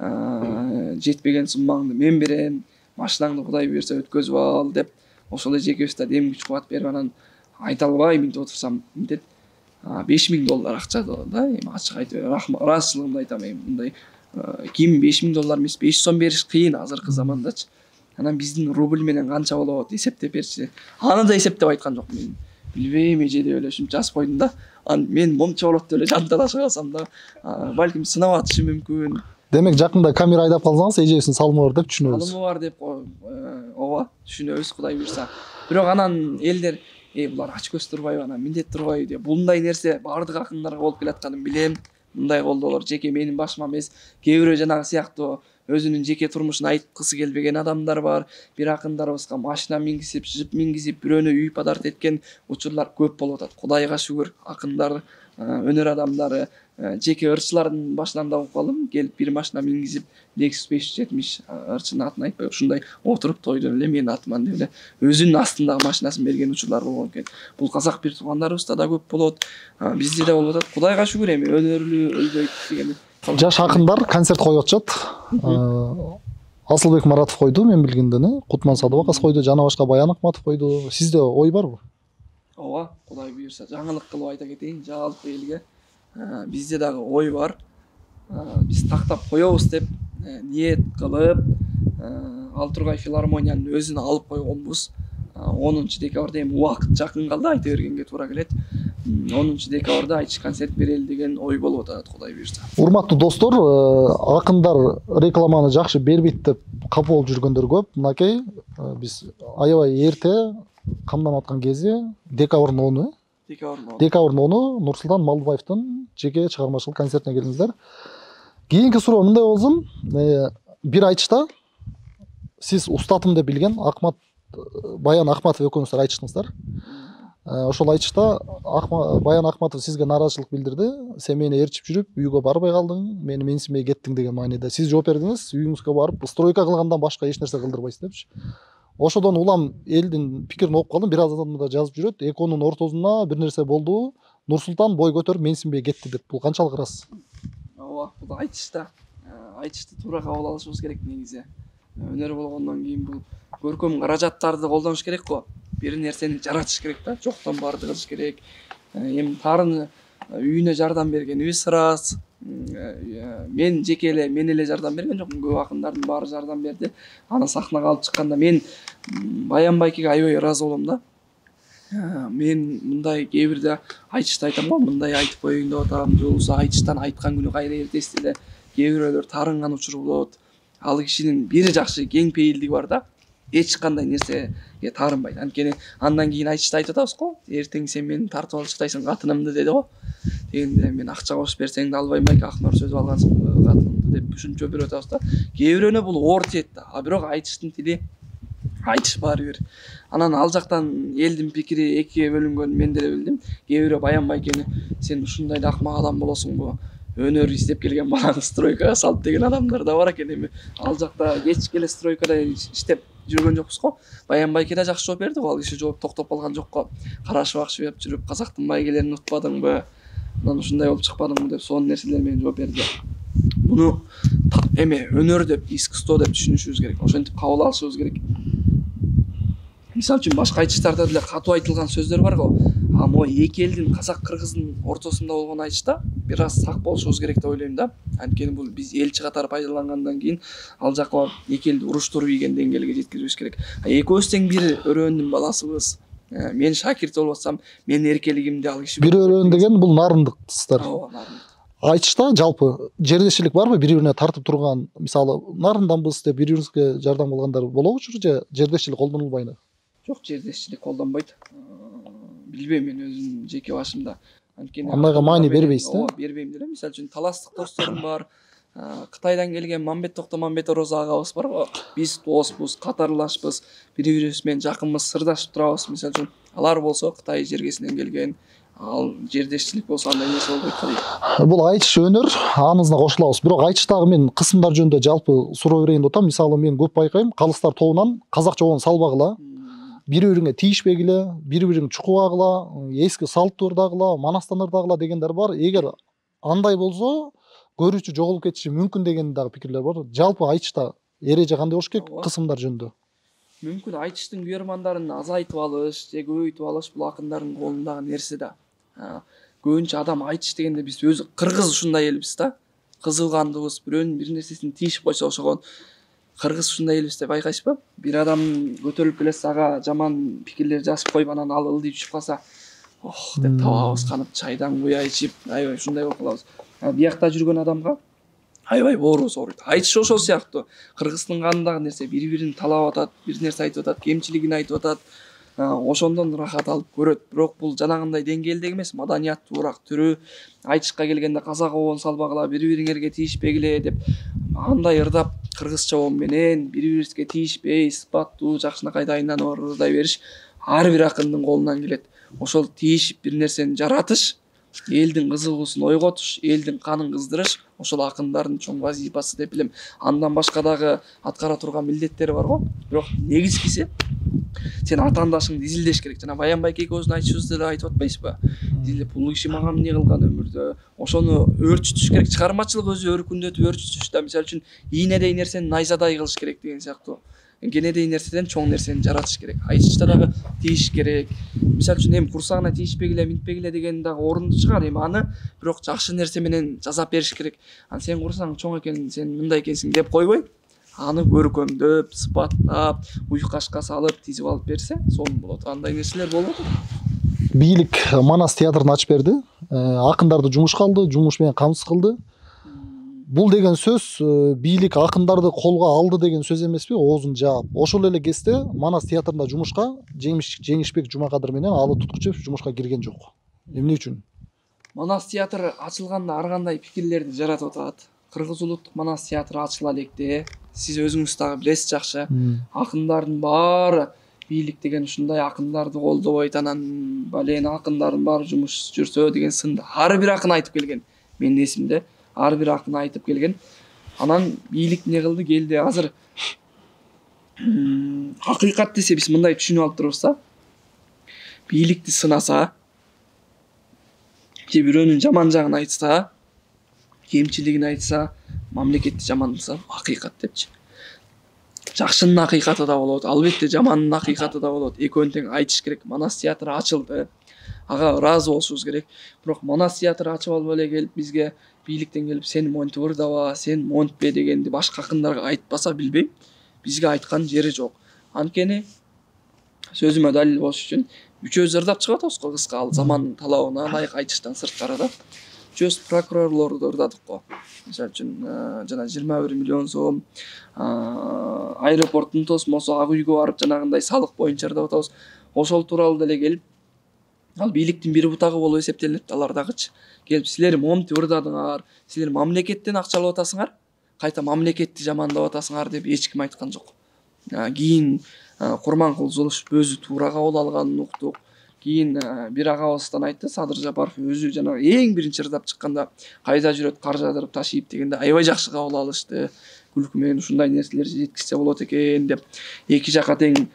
Жетпеген суммаңды мен берем, машинаңды Кудай буйрса өткөзүп ал деп. Ошол эжекебиз да дем күч кубат берип анан айта албайм деп отурсам мынтет $5,000 акча да, эми ачык айтып ыраазычылыгымды айтам. Эми мындай ким $5,000 эмес 500 сом бериш кыйын азыркы замандачы. Анан биздин рубль менен канча болот эсептеп берчи. Аны да эсептеп айткан жокмун мен. Билбейм эже деп эле ушинтип жазып койдум да. Анан мен монча болот деп эле жанталашып алсам да, балким сынап атышы мүмкүн. Демек жакында Camry айдап калсаңыз эжебиздин салымы бар деп түшүнөбүз. Салымы бар деп ооба түшүнөбүз, Кудай буйрса. Бирок анан элдер булар ач көз турбайбы, анан миндет турбайбы деп. Мындай нерсе бардык акындарга болуп келатканын билем. Мындай колдоолор жеке менин башыма эмес. Кээ бирөө жанагы сыяктуу өзүнүн жеке турмушун айткысы келбеген адамдар бар. Бир акындарыбызга машина мингизип, жип мингизип, бирөөнө үй подарок эткен учурлар көп болуп атат. Кудайга шүгүр, акындар, өнөр адамдары, жеке ырчылардын башынан да угуп калдым. Келип бир машина мингизип, Lexus 570 ырчынын атын айтпай ушундай отуруп тойдон эле менин атыман деп эле өзүнүн астындагы машинасын берген учурлар болгон экен. Бул казак бир туугандарыбызда да көп болот. Бизде да болуп атат. Кудайга шүгүр эми өнөрлүү өлбөйт деген. Жаш акындар концерт коюп атышат. Асылбек Маратов койду, мен билгенден, Кутман Садыбакас койду, жана башка Баян Акматов койду. Сизде ой барбы? Ооба, Кудай буйрса жаңылык кылып айта кетейин жалпы элге. Бизде дагы ой бар. Биз тактап коебуз деп ниет кылып, Алтургай филармониянын өзүн алып койгонбуз. 10-декабрда эми убакыт жакын калды, айта бергенге туура келет. 10-декабрда айтыш концерт берели деген ой болуп атат, Кудай буйрса. Урматтуу достор, акындар рекламаны жакшы бербейт деп капа болуп жүргөндөр көп. Мынакей биз аябай эрте камданып аткан кези декабрдын 10-у. Декабрдын 10-у Нурсултан Малдыбаевдин жеке чыгармачылык концертине келиңиздер. Кийинки суроо мындай болсун. Бир айтышта сиз устатым деп билген Баян Акматов экөөңүздөр айтыштыңыздар. Ошол айтышта Баян Акматов сизге нааразычылык билдирди. Сен мени ээрчип жүрүп, үйгө барбай калдың, мени менсинбей кеттиң деген мааниде. Сиз жооп бердиңиз, үйүңүзгө барып, стройка кылгандан башка эч нерсе кылдырбайсыз депчи. Ошодон улам элдин пикирин окуп калдым. Бир аз адам да жазып жүрөт. Экөөнүн ортосунда бир нерсе болду. Нурсултан бой көтөрүп менсинбей кетти деп. Бул канчалык ырас? Ооба, бул айтышты туура кабыл алышыбыз керек негизи. Өнөр болгондон кийин бул көркөм каражаттарды колдонуш керек го. Бир нерсени жаратыш керек да, жоктон барды кылыш керек. Эми Тарын үйүнө жардам бергенибиз ырас. Мен эле жардам берген жокмун, көп акындардын баары жардам берди. Аны сахнага алып чыкканда мен Баянбайкеге аябай ыраазы болом да. Мен мындай кээ бирде айтышты айтам го, мындай айтып коеюн деп атам, же болбосо айтыштан айткан күнү кайра эртесиз эле кээ бирөөлөр тарынган учуру болот. Ал кишинин бир жакшы кең пейилдиги бар да, эч кандай нерсеге таарынбайт. Анткени андан кийин айтышты айтып атабыз го, эртең сен мени тартып алып чыктайсың катынымды деди го. Дегенде мен акча кошуп берсең да албайм байке, Акнор сөзүп алгансың катынымды деп түшүнчө берип атабыз да. Кээ бирөөнө бул оор тиет да, а бирок айтыштын тили айтыш баары бир. Анан ал жактан элдин пикири экиге бөлүнгөнүн мен деле билдим. Кээ бирөө Баянбайкени сен ушундай да акмак адам болосуңбу? Өнөр издеп келген баланы стройкага салып деген адамдар да бар экен. Эми ал жакта кечке эле стройкада иштеп жүргөн жокпуз го. Баянбайке да жакшы жооп берди го, ал киши жооп токтоп калган жок го. Карашып акчып жүрүп казактын байгелерин утпадыңбы? Мындан ушундай болуп чыкпадыңбы деп сонун нерселер менен жооп берди. Муну эме өнөр деп, искусство деп түшүнүшүбүз керек. Ошентип кабыл алышыбыз керек. Мисалы үчүн башка айтыштарда деле катуу айтылган сөздөр бар го. А могу эки элдин казак кыргыздын ортосунда болгон айтышта бир аз сак болушубуз керек деп ойлойм да. Анткени бул биз элчи катары пайдалангандан кийин ал жакка барып эки элди уруштуруп ийген деңгээлге жеткизибиз керек. Экөөбүз тең бир өрөөнүн баласыбыз. Мен шакирт болуп атсам, менин эркелигимди ал киши Бир өрөөн деген бул нарындыктар. Ооба, нарындык. Айтышта жалпы жердешчилик барбы? Бири бирине тартып турган, мисалы, нарынданбыз деп бири бирибизге жардам кылгандар болобучу же жердешчилик колдонулбайбы? Жок, жердешчилик колдонбойт. Билбейм, мен өзүм жеке башымда. Анткени Андайга маани бербейсиз да? Ооба, бербейм деле. Мисалы үчүн таластык досторум бар. Кытайдан келген Мамбет Орозо агабыз бар го. Биз доспуз, катарлашпыз, бири бирибиз менен жакынбыз, сырдашып турабыз. Мисалы үчүн алар болсо Кытай жергесинен келген. Ал жердешчилик болсо андай нерсе болбойт го дейт. Бул айтыш өнөр, анысына кошулабыз. Бирок айтыштагы мен кысымдар жөнүндө жалпы суроо берейин деп атам. Мисалы мен көп байкайм, калыстар тобунан казакча болгон салбагыла, бири бириңе тийишпегиле, бири бириңди чукубагыла, эски салттуудагыла, манастанырдагыла дегендер бар. Эгер андай болсо көрүүчү жоголуп кетиши мүмкүн деген дагы пикирлер бар. Жалпы айтышта эреже кандай болуш керек кысымдар жөнүндө? Мүмкүн айтыштын күйөрмандарын азайтып алыш же көбөйтүп алыш бул акындардын колундагы нерсе да. Көбүнчө адам айтыш дегенде биз өзү кыргыз ушундай элбиз да. Кызыгандыбыз, бирөөнүн бир нерсесин тийишип койсо ошого кыргыз ушундай элбиз деп байкайсызбы? Бир адам көтөрүлүп келсе, ага жаман пикирлер жазып коюп, анан ал ылдый түшүп калса, ох деп табабыз канып, чайдан куя ичип, аябай ушундай болуп калабыз. Биякта жүргөн адамга аябай боорубуз ооруйт. Айтыш ошол сыяктуу. Кыргыздын канындагы нерсе бири бирин талап атат, бир нерсе айтып атат, кемчилигин айтып атат. Ошондон рахат алып көрөт. Бирок бул жанагындай деңгээлдеги эмес, маданияттуураак түрү. Айтышка келгенде казак обон салбагыла, бири бириңерге тийишпегиле деп андай ырдап кыргызча обон менен бири бирибизге тийишпей, сыпаттуу, жакшынакай дайынданып ырдай бериш ар бир акындын колунан келет. Ошол тийишип бир нерсени жаратыш, элдин кызыгуусун ойготуш, элдин канын кыздырыш ошол акындардын чоң вазифасы деп билем. Андан башка дагы аткара турган милдеттери бар го. Бирок негизгиси сен атаандашыңды изилдеш керек. Жана Баянбайке экөөбүздүн айтышыбызда деле айтып атпайсызбы? Изилдеп бул киши мага эмне кылган өмүрдө? Ошону өөрчүтүш керек. Чыгармачылык өзү өркүндөтүп өөрчүтүш да. Мисалы үчүн ийнедей нерсени найзадай кылыш керек деген сыяктуу. Кенедей нерседен чоң нерсени жаратыш керек. Айтышта дагы тийиш керек. Мисалы үчүн эми курсагына тийишпегиле, минтпегиле деген дагы орундуу чыгар. Эми аны бирок жакшы нерсе менен жасап бериш керек. Аны сен курсаң чоң экен, сен мындай экенсиң деп койбой, аны көркөмдөп, сыпаттап, уйкашка салып, тизип алып берсе, сонун болот. Андай нерселер болот. Бийлик Манас театрын ачып берди. Акындарды жумушка алды, жумуш менен камсыз кылды. Бул деген сөз бийлик акындарды колго алды деген сөз эмеспи? Оозун жаап. Ошол эле кезде Манас театрында жумушка Жеңишбек Жумакадыр менен Алы Туткучев жумушка кирген жок. Эмне үчүн? Манас театры ачылганда ар кандай пикирлерди жаратып атат. Кыргыз улуттук Манас театры ачыла электе. Сиз өзүңүз дагы билесиз жакшы. Акындардын баары бийлик деген ушундай акындарды колдобойт, анан бален акындардын баары жумуш жүрсө деген сынды ар бир акын айтып келген. Менин эсимде ар бир акын айтып келген. Анан бийлик эмне кылды? Келди азыр Hakыйкат десе биз мындай түшүнүп алып турабыз да. Бийликти сынаса, же бирөөнүн жаман жагын айтса, кемчилигин айтса, мамлекетти жамандаса, hakыйкат депчи. Жакшынын hakыйкаты да болот, албетте жамандын hakыйкаты да болот. Экөөнү тең айтыш керек. Манас театры ачылды. Ага ыраазы болушубуз керек. Бирок Манас театры ачып алып эле келип бизге бийликтен келип сен монтип ырдаба, сен монтпе дегенди башка акындарга айтпаса билбейм. Бизге айткан жери жок. Анткени сөзүмө далил болуш үчүн үчөөбүз ырдап чыгып атабыз го кыска ал замандын талабына ылайык айтыштан сырткары да. Үчөөбүз прокурорлорду ырдадык го. Мисалы үчүн жана 21 миллион сом аэропорттун тосмосу ак үйгө барып жанагындай салык боюнча ырдап атабыз. Ошол тууралуу деле келип ал бийликтин бир бутагы болуп эсептелинет алардагычы. Келип силер монтип ырдадыңар, силер мамлекеттен акча алып атасыңар, кайта мамлекетти жамандап атасыңар деп эч ким айткан жок. Кийин Курманкул Зулушев өзү туура кабыл алганын уктук. Кийин бир агабыздан айтты, Садыр Жапаров өзү жана эң биринчи ырдап чыкканда кайда жүрөт, кар жаадырып ташыйп дегенде аябай жакшы кабыл алышты. Күлкү менен ушундай нерселер жеткизсе болот экен деп эки жака тең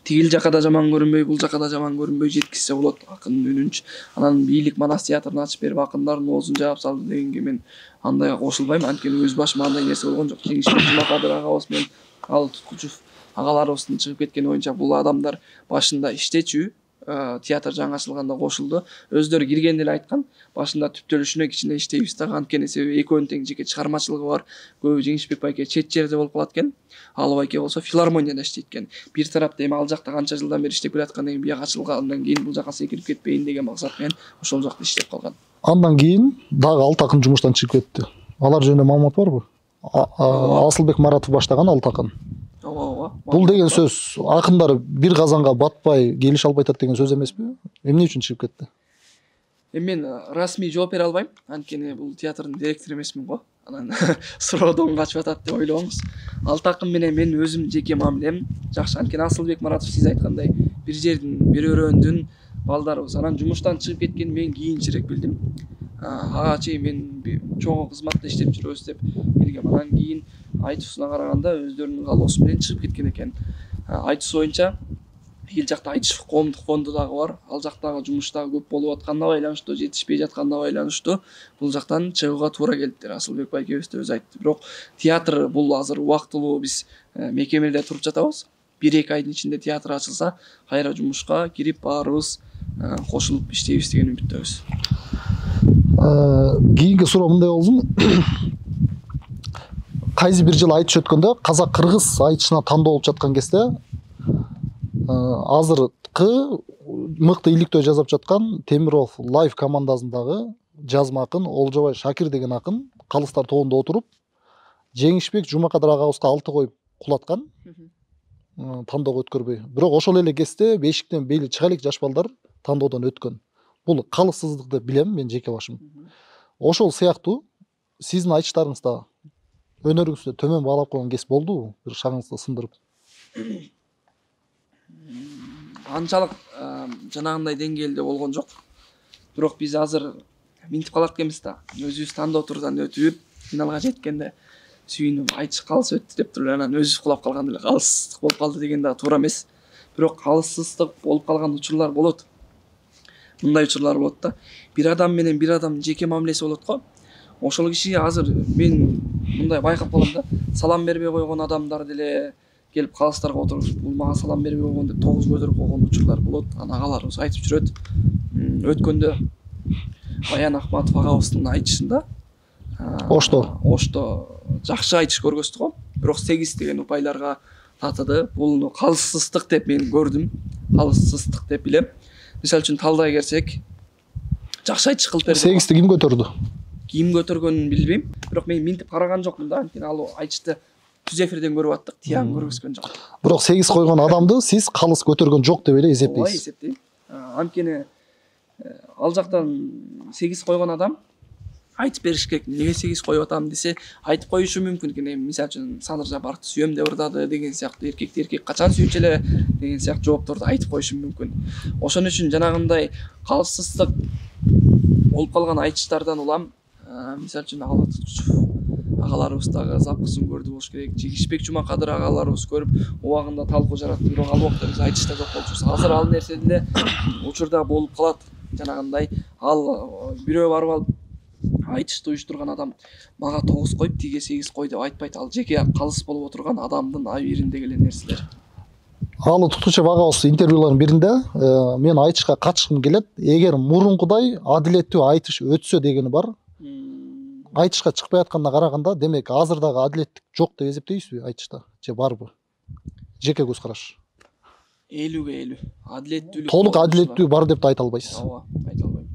тигил жака да жаман көрүнбөй, бул жака да жаман көрүнбөй жеткизсе болот акындын үнүнчү. Анан бийлик Манас театрын ачып берип акындардын оозун жаап салды дегенге мен андайга кошулбайм. Анткени өз башыма андай нерсе болгон жок. Жеңишбек Жумакадыр агабыз менен Ал Туткучев агаларыбыздын чыгып кеткени боюнча бул адамдар башында иштечү, театр жаңы ачылганда кошулду. Өздөрү киргенде эле айткан, башында түптөлүшүнө кичине иштейбиз да, анткени себеби экөөнүн тең жеке чыгармачылыгы бар. Көбү Жеңишбек байке чет жерде болуп калат экен. Ал байке болсо филармонияда иштейт экен. Бир тарапта эми ал жакта канча жылдан бери иштеп келаткандан кийин бияка ачылгандан кийин бул жака секирип кетпейин деген максат менен ошол жакта иштеп калган. Андан кийин дагы 6 акын жумуштан чыгып кетти. Алар жөнүндө маалымат барбы? Асылбек Маратов баштаган 6 акын. Бул деген сөз акындар бир казанга батпай келише албай атат деген сөз эмеспи? Эмне үчүн чыгып кетти? Мен расмий жооп бере албайм, анткени бул театрдын директору эмесмин го. Анан суроодон качып атат деп ойлобоңуз. 6 акын менен мен өзүм жеке мамилем жакшы. Анткени Асылбек Маратов сиз айткандай бир жердин, бир өрөөндүн балдарыбыз. Анан жумуштан чыгып кеткенин мен кийинчерээк билдим. Ага чейин мен чоң кызматта иштеп жүрөбүз деп билгем. Анан кийин айтуусуна караганда өздөрүнүн каалоосу менен чыгып кеткен экен. Айтуусу боюнча эл жакта Айтышев коомдук фонду дагы бар. Ал жактагы жумуш дагы көп болуп атканына байланыштуу, жетишпей жатканына байланыштуу бул жактан чыгууга туура келиптир. Асылбек байкебиз да өзү айтты. Бирок театр бул азыр убактылуу биз мекемеде туруп жатабыз. 1-2 айдын ичинде театр ачылса, кайра жумушка кирип баарыбыз кошулуп иштейбиз деген үмүттөбүз. Кийинки суроо мындай болсун. Кайсы бир жыл айтыш өткөндө казак-кыргыз айтышына тандоо болуп жаткан кезде азыркы мыкты иликтөө жазып жаткан Темиров Live командасындагы жазма акын Олжобай Шакир деген акын калыстар тобунда отуруп Жеңишбек Жумакадыр агабызга 6 коюп кулаткан. Тандоого өткөрбөй. Бирок ошол эле кезде бешиктен бейли чыга элек жаш балдар тандоодон өткөн. Бул калыссыздык деп билем мен жеке башым. Ошол сыяктуу сиздин айтыштарыңызда өнөрүңүздө төмөн баалап койгон кез болдубу? Бир шагыңызды сындырып. Анчалык жанагындай деңгээлде болгон жок. Бирок биз азыр минтип калат экенбиз да. Өзүбүз тандоо турдан өтүп, финалга жеткенде сүйүнүп айтыш калыс өттү деп туруп анан өзүбүз кулап калган эле калыссыздык болуп калды деген да туура эмес. Бирок калыссыздык болуп калган учурлар болот. Мындай учурлар болот да. Бир адам менен бир адам жеке мамилеси болот го. Ошол кишиге азыр мен мындай байкап калам да. Салам бербей койгон адамдар деле келип калыстарга отуруп, бул мага салам бербей койгон деп тогуз көтөрүп койгон учурлар болот. Анан агаларыбыз айтып жүрөт. Өткөндө Баян Ахматов агабыздын айтышында Ошто жакшы айтыш көргөздү го. Бирок 8 деген упайларга татыды. Бул калыссыздык деп мен көрдүм. Калыссыздык деп билем. Мисалы үчүн талдай келсек, жакшы айтыш кылып берди. 8-ти ким көтөрдү? Ким көтөргөнүн билбейм. Бирок мен минтип караган жокмун да. Анткени ал айтышты түз эфирден көрүп аттык, тиян көргөзгөн жок. Бирок 8 койгон адамды сиз калыс көтөргөн жок деп эле эсептейсиз. Ооба, эсептейм. Анткени ал жактан 8 койгон адам айтып бериш керек. Неге 8 коюп атам десе, айтып коюшу мүмкүн экен. Мисалы үчүн Садыр Жапаровду сүйөм деп ырдады деген сыяктуу, эркекти эркек качан сүйчү эле деген сыяктуу жоопторду айтып коюшу мүмкүн. Ошон үчүн жанагындай калыссыздык болуп калган айтыштардан улам, мисалы үчүн Ал Туткучев агаларыбыз дагы запысын көрдү болуш керек. Жигишбек Жумакадыр агаларыбыз көрүп убагында талкуу жаратты, бирок ал убакта биз айтышта жок болчубуз. Азыр ал нерсе деле учурда болуп калат. Жанагындай ал бирөө барып алып айтышты уюштурган адам мага 9 коюп тиге 8 кой деп айтпайт. Ал жеке калыс болуп отурган адамдын абийириндеги эле нерселер. Алы Туктучев агабыз интервьюлардын биринде мен айтышка катышкым келет. Эгер мурункудай адилеттүү айтыш өтсө дегени бар. Айтышка чыкпай атканына караганда, демек азыр дагы адилеттик жок деп эсептейсизби айтышта? Же барбы? Жеке көз караш. 50-50. Адилеттүүлүк. Толук адилеттүү бар деп да айта албайсыз. Ооба, айта албайм.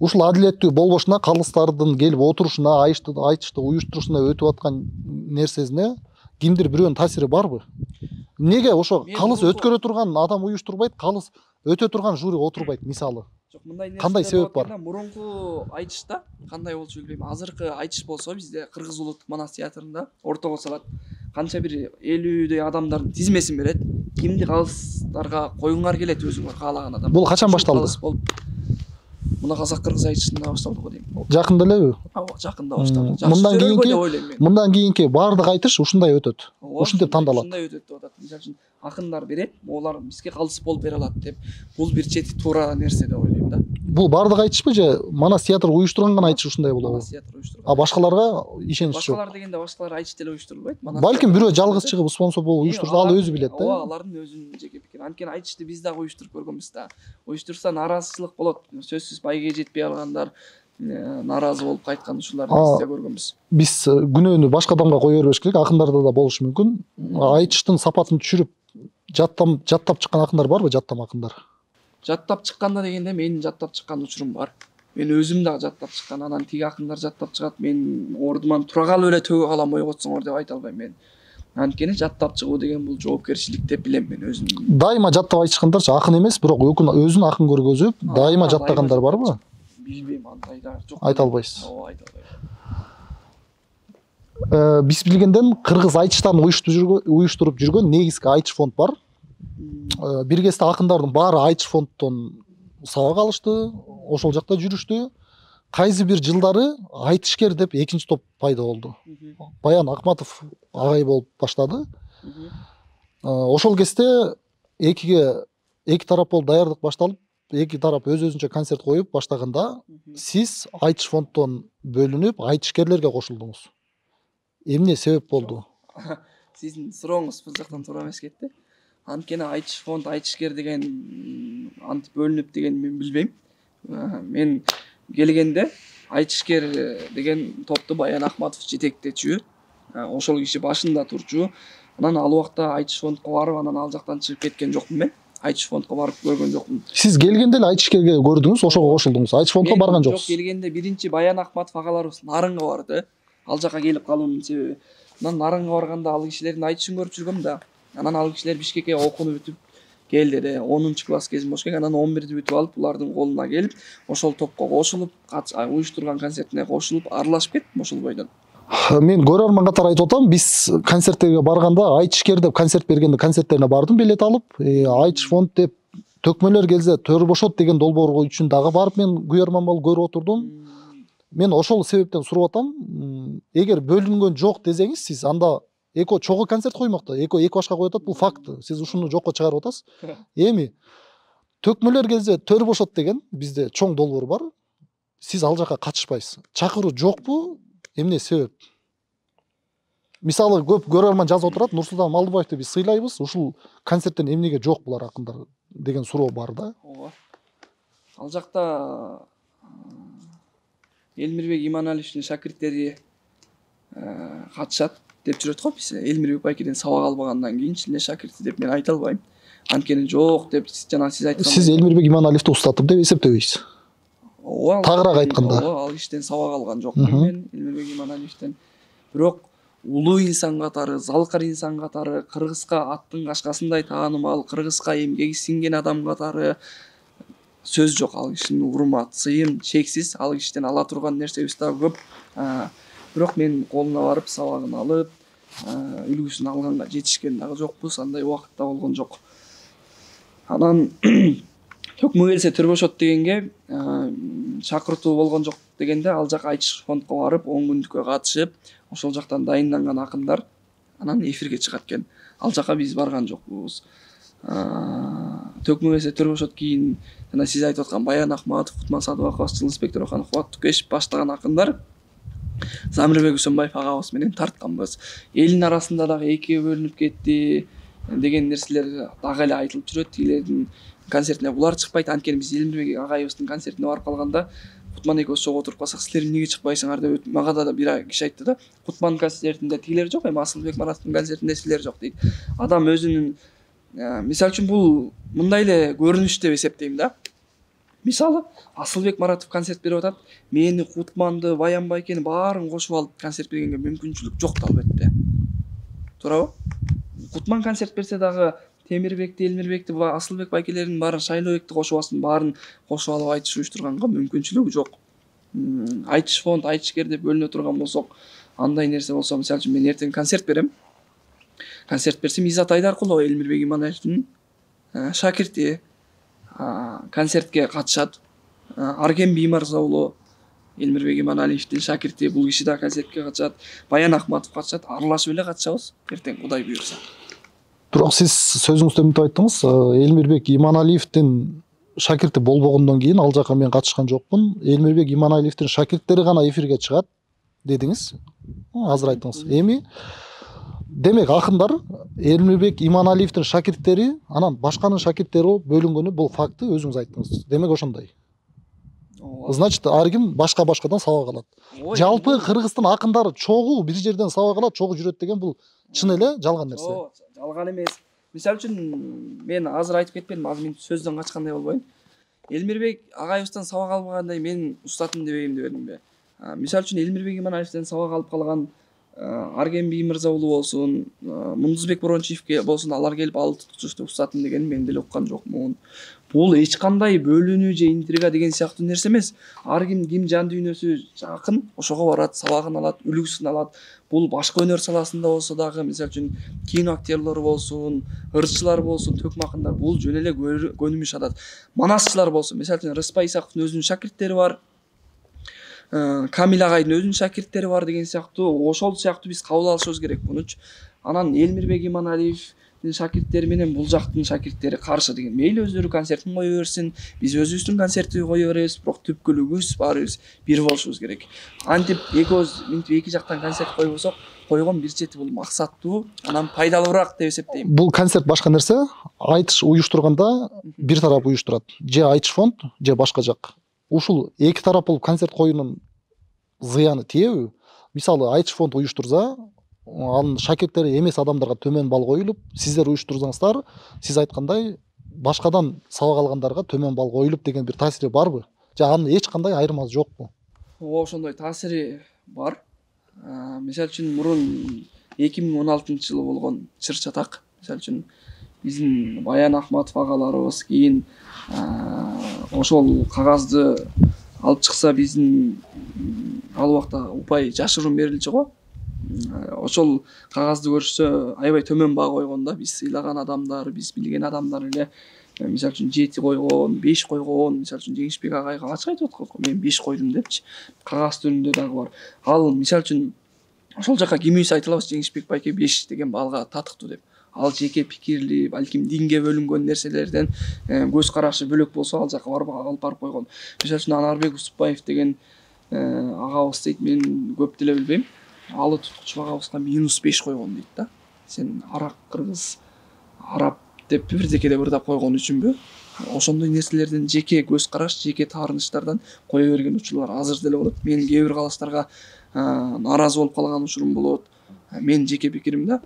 Ушул адилеттүү болбошуна, калыстардын келип отурушуна, айтышты уюштурушуна өтүп аткан нерсесине кимдир бирөөнүн таасири барбы? Неге ошо калыс өткөрө турган адам уюштурбайт, калыс өтө турган жюри отурбайт мисалы? Жок, мындай нерсе. Кандай себеп бар? Мурунку айтышта кандай болчу билбейм. Азыркы айтыш болсо бизде Кыргыз улуттук манас театрында ортого салат. Канча бир 50дей адамдардын тизмесин берет. Кимди калыстарга коюңар келет өзүңөр каалаган адам. Бул качан башталды? Мына казак кыргыз айтышында башталды го дейм. Жакында элеби? Ооба, жакында башталды. Мындан кийинки баардык айтыш ушундай өтөт. Ушинтип тандалат. Ушундай өтөт деп атат. Мисалы үчүн акындар берет, олар бизге калыс болуп бере алат деп. Бул бир чети туура нерсе деп ойлойм да. Бул баардык айтышпы же манас театр уюштурган гана айтыш ушундай болобу? Манас театр уюштурган. А башкаларга ишенич жок. Башкалар дегенде башкалар айтыш деле уюштурулбайт. Балким бирөө жалгыз чыгып спонсор болуп уюштурса, ал өзү билет да. Ооба, алардын өзүнүн жеке пикири. Анткени айтышты биз дагы уюштуруп көргөнбүз да. Уюштурса нараазычылык болот. Сөзсүз байге жетпей алгандар наразы болуп кайткан ушуларды биз да көргөнбүз. Биз күнөөнү башка адамга кое бербеш керек. Акындарда да болушу мүмкүн. Айтыштын сапатын түшүрүп жаттап чыккан акындар барбы, жаттам акындар? Жаттап чыкканда дегенде менин жаттап чыккан учурум бар. Мен өзүм дагы жаттап чыккан, анан тиги акындар жаттап чыгат. Мен ордуман тура калып эле төгө калам ойготсоңор деп айта албайм мен. Анткени жаттап чыгуу деген бул жоопкерчилик деп билем мен өзүм. Дайыма жаттап айтышкандарчы акын эмес, бирок өзүн акын көргөзүп, дайыма жаттагандар барбы? Билбейм, андай да жок. Айта албайсыз. Ооба, айта албайм. Биз билгенден кыргыз айтыштарын уюштуруп жүргөн негизги айтыш фонд бар. Бир кезде акындардын баары айтыш фонддон сабак алышты, ошол жакта жүрүштү. Кайсы бир жылдары айтышкер деп экинчи топ пайда болду. Баян Акматов агай болуп баштады. Ошол кезде эки тарап болуп даярдык башталып, эки тарап өз-өзүнчө концерт коюп баштаганда, сиз айтыш фонддон бөлүнүп айтышкерлерге кошулдуңуз. Эмне себеп болду? Сиздин сурооңуз бул жактан туура эмес кетти. Анткени айтыш фонд, айтышкер деген антип бөлүнүп деген мен билбейм. Мен келгенде айтышкер деген топту Баян Акматов жетектечү. Ошол киши башында турчу. Анан ал убакта айтыш фондко барып, анан ал жактан чыгып кеткен жокмун мен. Айтыш фондко барып көргөн жокмун. Сиз келгенде эле айтышкерге көрдүңүз, ошого кошулдуңуз. Айтыш фондко барган жоксуз. Жок, келгенде биринчи Баян Акматов агаларыбыз Нарынга барды. Ал жака келип калуунун себеби. Анан Нарынга барганда ал кишилердин айтышын көрүп жүргөм да. Анан ал кишилер Бишкекке окууну бүтүп келди эле. 10 класс кезим болуш керек. Анан 11-ди бүтүп алып, булардын колуна келип, ошол топко кошулуп, уюштурган концертине кошулуп, аралашып кеттим ошол бойдон. Мен көрөрман катары айтып атам, биз концерттерге барганда айтышкер деп концерт бергенде концерттерине бардым, билет алып, айтыш фонд деп төкмөлөр келсе төр бошот деген долбоор үчүн дагы барып мен күйөрман болуп көрүп отурдум. Мен ошол себептен сурап атам, эгер бөлүнгөн жок десеңиз, сиз анда эко чогуу концерт коймокто, эко эки башка коюп атат, бул факт. Сиз ушуну жокко чыгарып атасыз. Эми төкмөлөр келсе төр бошот деген бизде чоң долбоор бар. Сиз ал жака катышпайсыз. Чакыруу жокпу? Эмне себеп? Мисалы көп көрөрман жазып отурат, Нурсултан Малдыбаевди биз сыйлайбыз, ушул концерттен эмнеге жок булар акындар деген суроо бар да. Ооба. Ал жакта Элмирбек Иманалиевдин шакирттери катышат деп жүрөт го. Биз Элмирбек байкеден сабак албагандан кийин чын эле шакирти деп мен айта албайм. Анткени жок деп жана сиз айткан. Сиз Элмирбек Иманалиевди устатып деп эсептебейсиз. Ооба. Тагыраак айтканда. Ооба, ал кишиден сабак алган жокмун мен Элмирбек Иманалиевден. Бирок улуу инсан катары, залкар инсан катары, кыргызга аттын кашкасындай таанымал, кыргызга эмгеги сиңген адам катары сөз жок. Ал кишинин урмат, сыйын чексиз. Ал кишиден ала турган нерсебиз дагы көп. Бирок мен колуна барып сабагын алып, үлгүсүн алганга жетишкен дагы жокпуз. Андай убакытта болгон жок. Анан Төкмө келсе төр бошот дегенге чакыртуу болгон жок дегенде ал жак айтыш фондко барып 10 күндүккө катышып ошол жактан дайынданган акындар анан эфирге чыгат экен. Ал жака биз барган жокпуз. Төкмө келсе төр бошот кийин жана сиз айтып аткан Баян Акматов, Кутман Садыбаков, Жылы инспектор Оханов, Кубат Тукешев баштаган акындар Замирбек Үсөнбаев агабыз менен тартканбыз. Элдин арасында дагы экиге бөлүнүп кетти деген нерселер дагы эле айтылып жүрөт. Тигилердин концертине булар чыкпайт. Анткени биз Элмирбек агайыбыздын концертине барып калганда Кутман экөөбүз чогуу отуруп калсак, силер эмнеге чыкпайсыңар деп мага да бир киши айтты да. Кутман концертинде тигилер жок, эми Асылбек Маратовдун концертинде силер жок дейт. Адам өзүнүн мисалы үчүн бул мындай эле көрүнүш деп эсептейм да. Мисалы Асылбек Маратов концерт берип атат, мени, Кутманды, Баян Байкени баарын кошуп алып концерт бергенге мүмкүнчүлүк жок да албетте. Туурабы? Кутман концерт берсе дагы Темирбекти, Элмирбекти, Асылбек Байкелердин баарын, Шайлообекти кошуп алсын, баарын кошуп алып айтыш уюштурганга мүмкүнчүлүгү жок. Айтыш фонд, айтышкер деп бөлүнө турган болсок, андай нерсе болсо, мисалы үчүн мен эртең концерт берем. Концерт берсем Иззат Айдаркулова, Элмирбек Иманалиевдин шакирти концертке катышат. Арген Биймарза уулу Элмирбек Иманалиевдин шакирти, бул киши да концертке катышат. Баян Акматов катышат. Аралашып эле катышабыз эртең Кудай буйрса. Бирок сиз сөзүңүздө мынтип айттыңыз, Элмирбек Иманалиевдин шакирти болбогондон кийин ал жака мен катышкан жокмун. Элмирбек Иманалиевдин шакирттери гана эфирге чыгат дедиңиз. Азыр айттыңыз. Эми демек акындар Элмирбек Иманалиевдин шакирттери, анан башканын шакирттери бөлүнгөнү бул факты өзүңүз айттыңыз. Демек ошондой. Значит, ар ким башкадан сабак алат. Жалпы Кыргыздын акындары чогуу бир жерден сабак алат, чогуу жүрөт деген бул чын эле жалган нерсе. Жалган эмес. Мисалы үчүн мен азыр айтып кетпедим, азыр мен сөздөн качкандай болбойн. Элмирбек агайыбыздан сабак албагандай мен устатым деп эмдебедимби? Мисалы үчүн Элмирбек Иманалиевден сабак алып калган Арген Биймырза уулу болсун, Мундузбек Борончиевке болсун, алар келип ал туткучушту устатым дегенин мен деле уккан жокмун. Бул эч кандай бөлүнүү же интрига деген сыяктуу нерсе эмес. Ар ким жан дүйнөсү жакын, ошого барат, сабагын алат, үлгүсүн алат. Бул башка өнөр саласында болсо дагы, мисалы үчүн кино актерлору болсун, ырчылар болсун, төкмө акындар бул жөн эле көнүмүш атат. Манасчылар болсун, мисалы үчүн Рыспай Исаковдун өзүнүн шакирттери бар. Камил агайдын өзүнүн шакирттери бар деген сыяктуу, ошол сыяктуу биз кабыл алышыбыз керек мунучу. Анан Элмирбек Иманалиевдин шакирттери менен бул жактын шакирттери каршы деген. Мейли өздөрү концертин кое берсин, биз өзүбүздүн концертти кое беребиз, бирок түпкүлүгүбүз баарыбыз бир болушубуз керек. Антип эки жактан концерт койбосок, койгон бир чети бул максаттуу, анан пайдалуураак деп эсептейм. Бул концерт башка нерсе. Айтыш уюштурганда бир тарап уюштурат. Же айтыш фонд, же башка жак. Ушул эки тарап болуп концерт коюунун зыяны тиеби? Мисалы, айтыш фонд уюштурса, анын шакирттери эмес адамдарга төмөн балл коюлуп, сиздер уюштурсаңыздар, сиз айткандай башкадан сабак алгандарга төмөн балл коюлуп деген бир таасири барбы? Же анын эч кандай айырмасы жокпу? Ошондой таасири бар. Мисалы үчүн мурун 2016-жылы болгон чыр чатак, мисалы үчүн биздин Баян Акматов агаларыбыз кийин ошол кагазды алып чыкса, биздин ал убакта упай жашыруун берилчү го. Ошол кагазды көрүшсө аябай төмөн баа койгон да. Биз сыйлаган адамдар, биз билген адамдар эле мисалы үчүн 7 койгон, 5 койгон, мисалы үчүн Жеңишбек агайга ачык айтып аткан, мен 5 койдум депчи. Кагаз түрүндө дагы бар. Ал мисалы үчүн ошол жака кимибиз айта алабыз, Жеңишбек байке 5 деген балга татыктуу деп. Ал жеке пикирли, балким динге бөлүнгөн нерселерден көз карашы бөлөк болсо, ал жака алып барып койгон. Мисалы үчүн Анарбек Усупбаев деген агабыз дейт, мен көп деле билбейм. Алы туткучу агабызга -5 койгон дейт да. Сен арак кыргыз, араб деп бирдекеде ырдап койгон үчүнбү? Ошондой нерселерден жеке көз караш, жеке таарынычтардан кое берген учурлар азыр деле болот. Мен кээ бир калыстарга нааразы болуп калган учурум болот. Мен жеке пикирим да.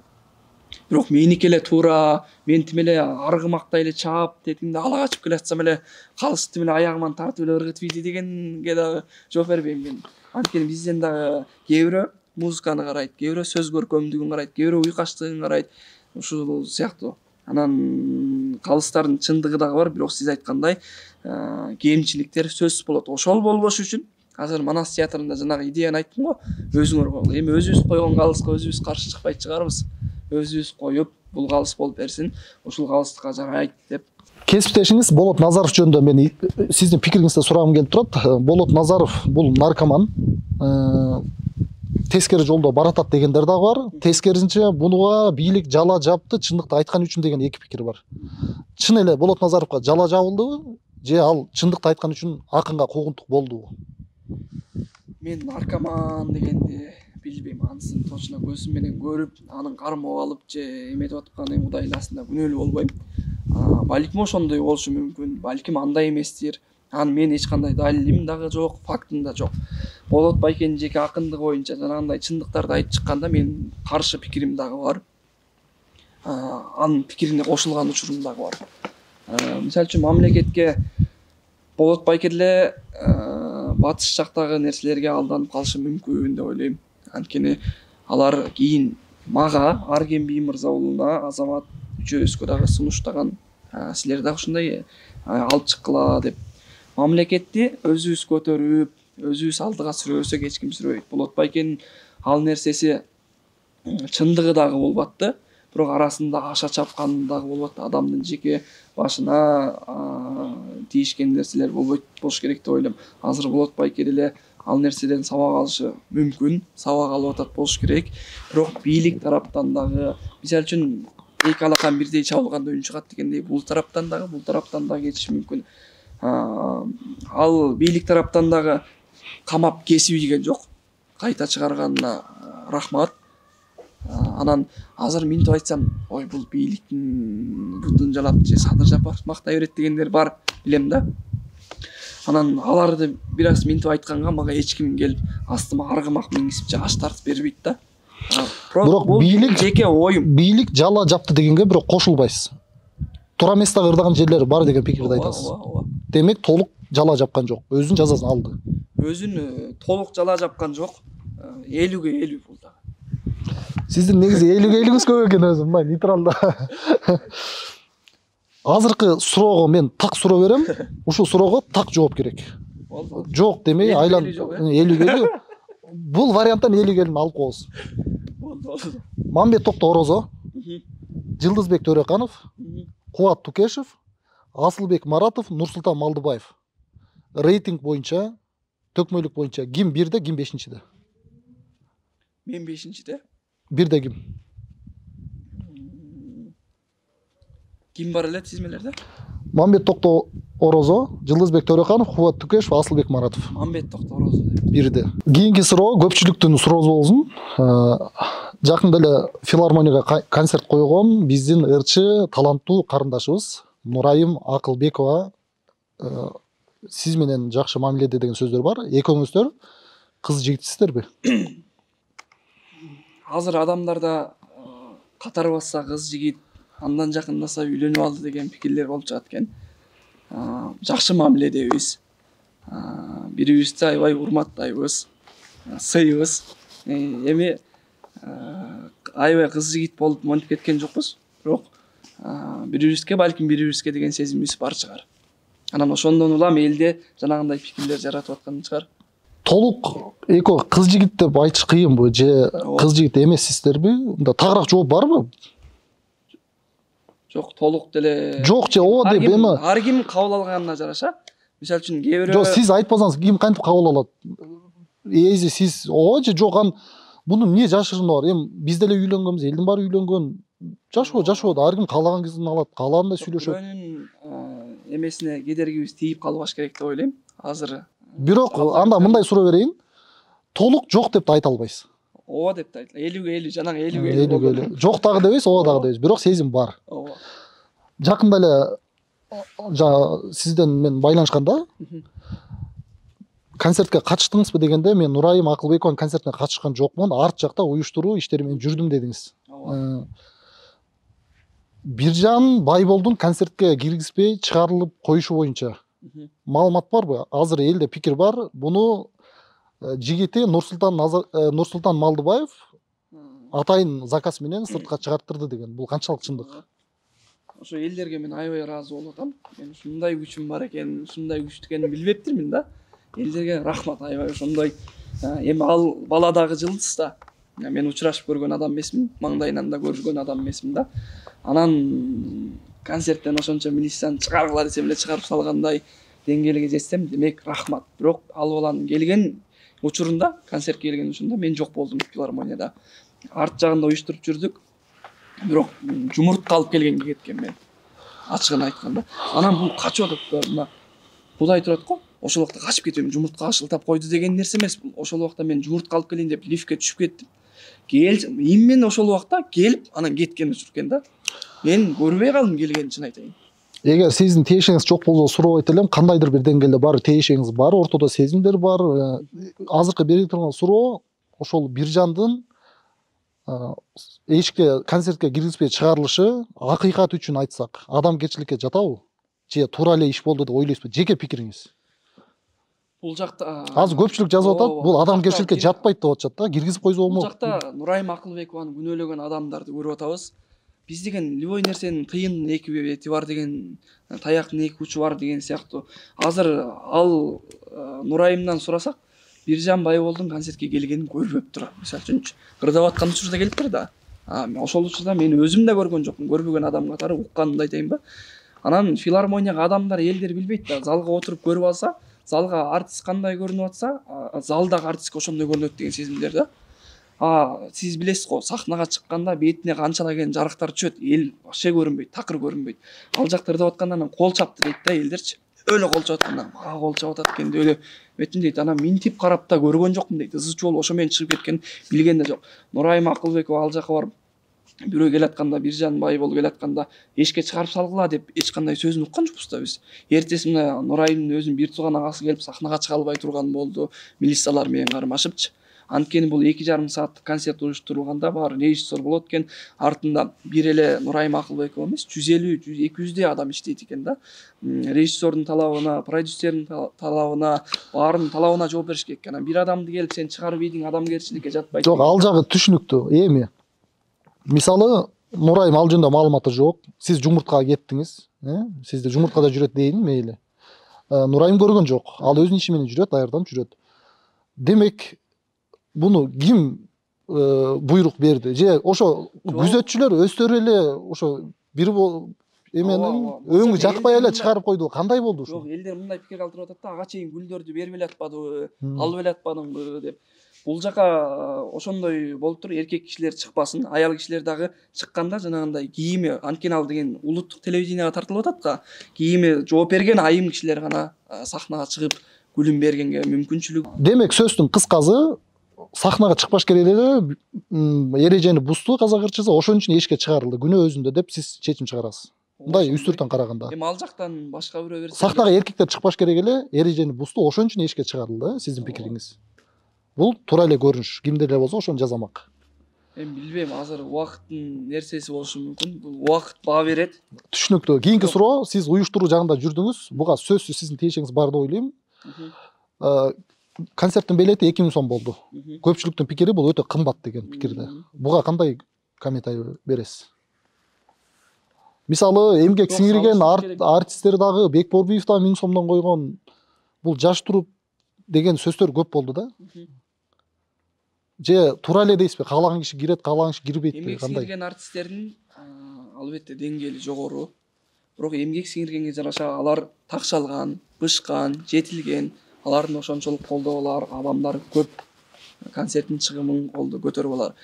Бирок меники эле туура, мен тим эле аргымактай эле чаап, тетимде ала качып келатсам эле калыстым эле аягыман тартып эле ыргытып ийди дегенге дагы жооп бербейм мен. Анткени бизден дагы кээ бирөө музыканы карайт, кээ бирөө сөз көркөмдүгүн карайт, кээ бирөө уйкаштыгын карайт, ушул сыяктуу. Анан калыстардын чындыгы дагы бар, бирок сиз айткандай кемчиликтер сөзсүз болот. Ошол болбош үчүн азыр Манас театрында жанагы идеяны айттым го, өзүңөр койгула. Эми өзүбүз койгон калыска өзүбүз каршы чыкпайт чыгарбыз. Өзүбүз коюп, бул калыс болуп берсин, ушул калыстыкка жарайт деп. Кесиптешиңиз Болот Назаров жөнүндө мен сиздин пикириңизди сурагым келип турат. Болот Назаров бул наркоман, тескери жолдо баратат дегендер дагы бар. Тескерисинче буга бийлик жала жапты, чындыкты айткан үчүн деген эки пикир бар. Чын эле Болот Назаровго жала жабылдыбы же ал чындыкты айткан үчүн акынга куугунтук болдубу? Мен наркоман дегенди билбейм, анысын точно көзүм менен көрүп, анын кармап алып же эметип атканы Кудай ыласында күнөөлүү болбойм. Балким ошондой болушу мүмкүн, балким андай эместир. Мен эч кандай далилим дагы жок, фактым да жок. Болот Байкенин жеке акындыгы боюнча жанагындай чындыктарды айтып чыкканда мен каршы пикирим дагы бар. Анын пикирине кошулган учурум дагы бар. Мисалы үчүн мамлекетке Болот Байке деле батыш жактагы нерселерге алданып калышы мүмкүн деп ойлойм. Анткени алар кийин мага, Арген Би мырза уулуна, Азамат үчөөбүзгө дагы сунуштаган, силер дагы ушундай алып чыккыла деп. Мамлекетти өзүбүз көтөрүп, өзүбүз алдыга сүрөсөк эч ким сүрөбөйт. Болот Байкенин ал нерсеси чындыгы дагы болуп атты, бирок арасында аша чапкан дагы болуп атты. Адамдын жеке башына тийишкен нерселер болуш керек деп ойлойм. Азыр Болот Байке деле ал нерседен сабак алышы мүмкүн, сабак алып атат болуш керек. Бирок бийлик тараптан дагы, мисалы үчүн эки алакан бирдей чабылганда үн чыгат дегендей, бул тараптан дагы кетиши мүмкүн. Ал бийлик тараптан дагы камап кесип ийген жок. Кайта чыгарганына рахмат. Анан азыр минтип айтсам, ой бул бийликтин бутун жалап же Садыр Жапаров мактай берет дегендер бар, билем да. Анан аларды бир аз минтип айтканга мага эч ким келип астыма аргымак мингизип же аш тартып бербейт да. Бирок бийлик жеке оюм. Бийлик жала жапты дегенге бирок кошулбайсыз. Туура эмес дагы ырдаган жерлери бар деген пикирди айтасыз. Демек толук жала жапкан жок, өзүнүн жазасын алды. Өзүн толук жала жапкан жок. 50-ге 50 бул да. Сиздин негизи 50-ге 50 көп экен өзү, мындай нейтралда. Азыркы суроого мен так суроо берем. Ушул суроого так жооп керек. Жок демей айлан 50-ге 50. Бул варианттан 50-ге 50 алып коебуз. Болду. Мамбет Токто Орозо, Жылдызбек Төрөканов, Кубат Тукешев, Асылбек Маратов, Нурсултан Малдыбаев. Рейтинг боюнча, төкмөйлүк боюнча ким 1-де, ким 5-де? Мен 5-де. 1-де ким? Ким бар эле тизмелерде? Мамбет Токто Орозо, Жылдызбек Төрөканов, Кубат Тукешев, Асылбек Маратов. Мамбет Токто Орозо деп. 1-де. Кийинки суроо көпчүлүктүн суроосу болсун. Жакында эле филармонияга концерт койгон биздин ырчы таланттуу карындашыбыз Нурайым Акылбекова сиз менен жакшы мамиледе деген сөздөр бар. Экөөңүздөр кыз жигитсиздерби? Азыр адамдарда катар басса кыз жигит, андан жакындаса үйлөнүп алды деген пикирлер болуп чыгат экен. Жакшы мамиледебиз. Бири-бирибизди аябай урматтайбыз, сыйбыз. Эми аябай кыз жигит болуп монтип кеткен жокпуз, бирок бири-бирибизге, балким бири-бирибизге деген сезимибиз бар чыгар. Анан ошондон улам элде жанагындай пикирлер жаратып аткан чыгар. Толук экөө кыз жигит деп айтыш кыйынбы же кыз жигит эмессиздерби? Мында тагыраак жооп барбы? Жок, толук деле жок же ооба деп эми ар ким кабыл алганына жараша. Мисалы үчүн кээ бирөө жок, сиз айтпасаңыз ким кантип кабыл алат? Эзи сиз ооба же жок, мунун эмне жашыруну бар? Эми биз деле үйлөнгөнбүз, элдин баары үйлөнгөн. Жашоо ар ким каалаган кызын алат, каалагандай сүйлөшөт. Бирөөнүн эмесине кедергибиз тийип калбаш керек деп ойлойм. Азыр бирок анда мындай суроо берейин. Толук жок деп да айта албайсыз. Ооба деп да айта. 50-ге 50, жанагы 50-ге 50-ге 50. Жок дагы дебейсиз, ооба дагы дебейсиз. Бирок сезим бар. Ооба. Жакында эле сизден мен байланышканда концертке катыштыңызбы дегенде мен Нурайым Акылбекованын концертине катышкан жокмун, арт жакта уюштуруу иштери менен жүрдүм дедиңиз. Биржан Байболдун концертке киргизбей чыгарылып коюшу боюнча маалымат барбы? Азыр элде пикир бар. Буну жигити Нурсултан Малдыбаев атайын заказ менен сыртка чыгарттырды деген. Бул канчалык чындык? Ошо элдерге мен аябай ыраазы болуп атам. Мен ушундай күчүм бар экен, ушундай күчтүү экенин билбептирмин да. Элдерге рахмат, аябай ошондой. Эми ал бала дагы жылдыз да. Мен учурашып көргөн адам эмесмин, маңдайынан да көргөн адам эмесмин да. Анан концерттен ошончо милицияны чыгаргыла десем эле чыгарып салгандай деңгээлге жетсем, демек рахмат. Бирок ал баланын келген учурунда, концертке келген учурунда мен жок болдум филармонияда. Арт жагында уюштуруп жүрдүк. Бирок жумуртка алып келгенге кеткен мен. Ачыгын айтканда. Анан бул качып атат, мына Будай турат го. Ошол убакта качып кетем, жумуртка ашылтап койду деген нерсе эмес бул. Ошол убакта мен жумуртка алып келейин деп лифтке түшүп кеттим. Именно ошол убакта келип, анан кеткен учур экен да. Мен көрбөй калдым келгенин, чын айтайын. Эгер сиздин тиешеңиз жок болсо суробойт элем, кандайдыр бир деңгээлде бар тиешеңиз бар, ортодо сезимдер бар. Азыркы берип турган суроо ошол Биржандын эшикке концертке киргизбей чыгарылышы акыйкат үчүн айтсак, адамгерчиликке жатабы? Же туура эле иш болду деп ойлойсузбу? Жеке пикириңиз. Бул жакта Азыр көпчүлүк жазып атат, бул адамгерчиликке жатпайт деп атышат да, киргизип койсо болмок. Бул жакта Нурайым Акылбекованы күнөөлөгөн адамдарды көрүп атабыз. Биз деген любой нерсенин тыйын эки бети бар деген, таяктын эки учу бар деген сыяктуу. Азыр ал Нурайымдан сурасак, Биржан Байболдун концертке келгенин көрбөптүр. Мисалы үчүн кырдап аткан учурда келиптир да. Ошол учурда мен өзүм да көргөн жокмун, көрбөгөн адам катары укканымды айтайынбы. Анан филармонияга адамдар элдер билбейт да, залга отуруп көрүп алса, залга артист кандай көрүнүп атса, залдагы артистке ошондой көрүнөт деген сезимдер да. Сиз билесиз го, сахнага чыкканда бетине канчалаган жарыктар түшөт, эл вообще көрүнбөйт, такыр көрүнбөйт. Ал жакта ырдап атканда кол чапты дейт да элдерчи. Өлө кол чапат атканда, кол чапат аткан деп өлө бетин дейт. Анан минтип карап да көргөн жокмун дейт. Ызычуу болуп ошо менен чыгып кеткен билген да жок. Нурайым Акылбекова ал жака барып бирөө келатканда, Биржан Байбол келатканда эшикке чыгарып салгыла деп эч кандай сөзүн уккан жокпуз да биз. Эртеси мына Нурайымдын өзүнүн бир тууган агасы келип сахнага чыга албай турган болду, милициялар менен кармашыпчы. Анткени бул 2,5 сааттык концерт уюштурулганда бар режиссер болот экен, артында бир эле Нурайым Акылбекова эмес, 150-200 адам иштейт экен да. Режиссердун талабына, продюсердин талабына, баарынын талабына жооп бериш керек экен. Бир адамды келип сен чыгарып ийдиң, адамгерчиликке жатпайт. Жок, ал жагы түшүнүктүү. Эми мисалы Нурайым ал жөнүндө маалыматы жок. Сиз жумурткага кеттиңиз, сизде жумурткада жүрөт дейин, мейли. Нурайым көргөн жок. Ал өзүнүн иши менен жүрөт, даярданып жүрөт. Демек, буну ким буйрук берди? Же ошо күзөтчүлөр өздөрү эле ошо бир эменин өңү жакпай эле чыгарып койду. Кандай болду ушул? Жок, элдер мындай пикир калтырып атат да, ага чейин гүлдөрдү берип эле атпадыбы, алып эле атпадыңбы деп. Бул жака ошондой болуп тур, эркек кишилер чыкпасын, аял кишилер дагы чыкканда жанагындай кийими, анткени ал деген улуттук телевиденияга тартылып атат да, кийими жооп берген айым кишилер гана сахнага чыгып күлүм бергенге мүмкүнчүлүк. Демек, сөздүн кыскасы, сахнага чыкпаш керек эле, эрежени бузду казак ырчысы, ошон үчүн эшикке чыгарылды. Күнөө өзүндө деп сиз чечим чыгарасыз. Мындай үстүртөн караганда. Эми ал жактан башка бирөө берсе. Сахнага эркектер чыкпаш керек эле, эрежени бузду, ошон үчүн эшикке чыгарылды, сиздин пикириңиз. Бул туура эле көрүнүш. Кимдер эле болсо ошону жазамак. Эми билбейм, азыр убакыттын нерсеси болушу мүмкүн. Бул убакыт баа берет. Түшүнүктүү. Кийинки суроо, сиз уюштуруу жагында жүрдүңүз. Буга сөзсүз сиздин тиешеңиз бар деп ойлойм. Концерттин билети 2000 сом болду. Көпчүлүктүн пикири бул өтө кымбат деген пикирде. Буга кандай комментарий бересиз? Мисалы, эмгек сиңирген артисттер дагы, Бекболбиев да 1000 сомдон койгон, бул жаш туруп деген сөздөр көп болду да. Же туура эле дейсизби? Каалаган киши кирет, каалаган киши кирбейт эмгек кандай? сиңирген артисттердин албетте деңгээли жогору. Бирок эмгек сиңиргенге жараша алар такшалган, бышкан, жетилген, алардын ошончолук колдоо адамдар көп, концерттин чыгымын көтөрүп алар.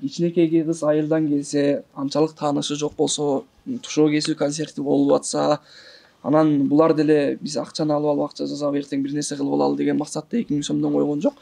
Кичинекей кыз айылдан келсе, анчалык таанышы жок болсо, тушоо кесүү концерти болуп атса, анан булар деле биз акчаны алып алып акча жасап эртең бир нерсе кылып алалы деген максатта 2000 сомдон койгон жок.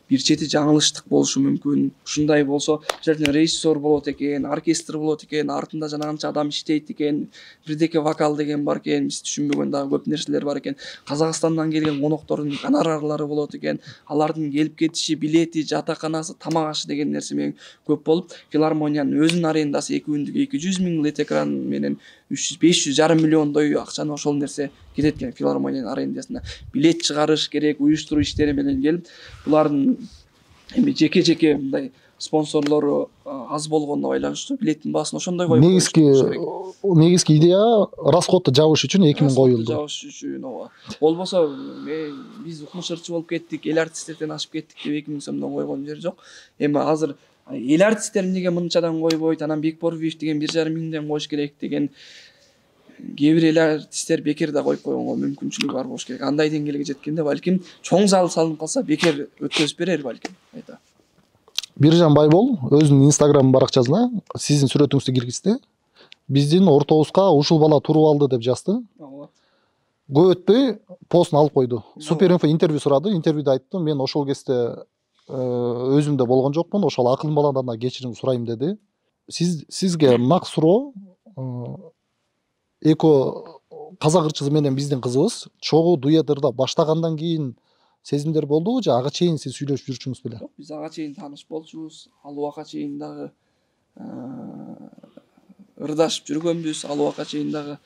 Бир чети жаңылыштык болушу мүмкүн. Ушундай болсо, мисалы режиссер болот экен, оркестр болот экен, артында жанагынча адам иштейт экен, бирдеке вокал деген бар экен, биз түшүнбөгөн дагы көп нерселер бар экен. Казакстандан келген коноктордун гонорарлары болот экен, алардын келип кетиши, билети, жатаканасы, тамак ашы деген нерсе менен көп болуп, филармониянын өзүнүн арендасы 2 күндүк 200 000 лет экран менен 300-500 жарым миллиондой акчаны ошол нерсе кетет экен филармониянын арендасына. Билет чыгарыш керек, уюштуруу иштери менен келип, булардын эми жеке-жеке мындай спонсорлору аз болгонуна байланыштуу билеттин баасын ошондой коюп. Негизги идея расходду жабыш үчүн 2000 коюлду. Жабыш үчүн, ооба. Болбосо биз укмуш ырчы болуп кеттик, эл артисттерден ашып кеттик деп 2000 сомдон койгон жери жок. Эми азыр эл артисттерин неге мынчадан койбойт, анан Бекборбиев деген 1,5 миңден коюш керек деген кээ бир эл артисттер бекер да коюп койгонго мүмкүнчүлүгү бар болуш керек. Андай деңгээлге жеткенде балким чоң зал салынып калса бекер өткөзүп берер балким. Айта. Биржан Байбол өзүнүн Instagram баракчасына сиздин сүрөтүңүздү киргизди. Биздин ортобузга ушул бала туруп алды деп жазды. Көп өтпөй постун алып койду. Суперинфо интервью сурады. Интервьюда айттым, мен ошол кезде өзүмдө болгон жокмун. Ошол акылым баладан да кечирим сурайм деди. Сизге нак суроо, эко казак ырчысы менен биздин кызыбыз чогуу дуэттerde баштагандан кийин сезимдер болдубу же ага чейин сиз сүйлөшүп жүрчүңүз беле? Жок, биз ага чейин тааныш болчубуз. Ал убакка чейин дагы ырдашып жүргөнбүз. Ал убакка чейин дагы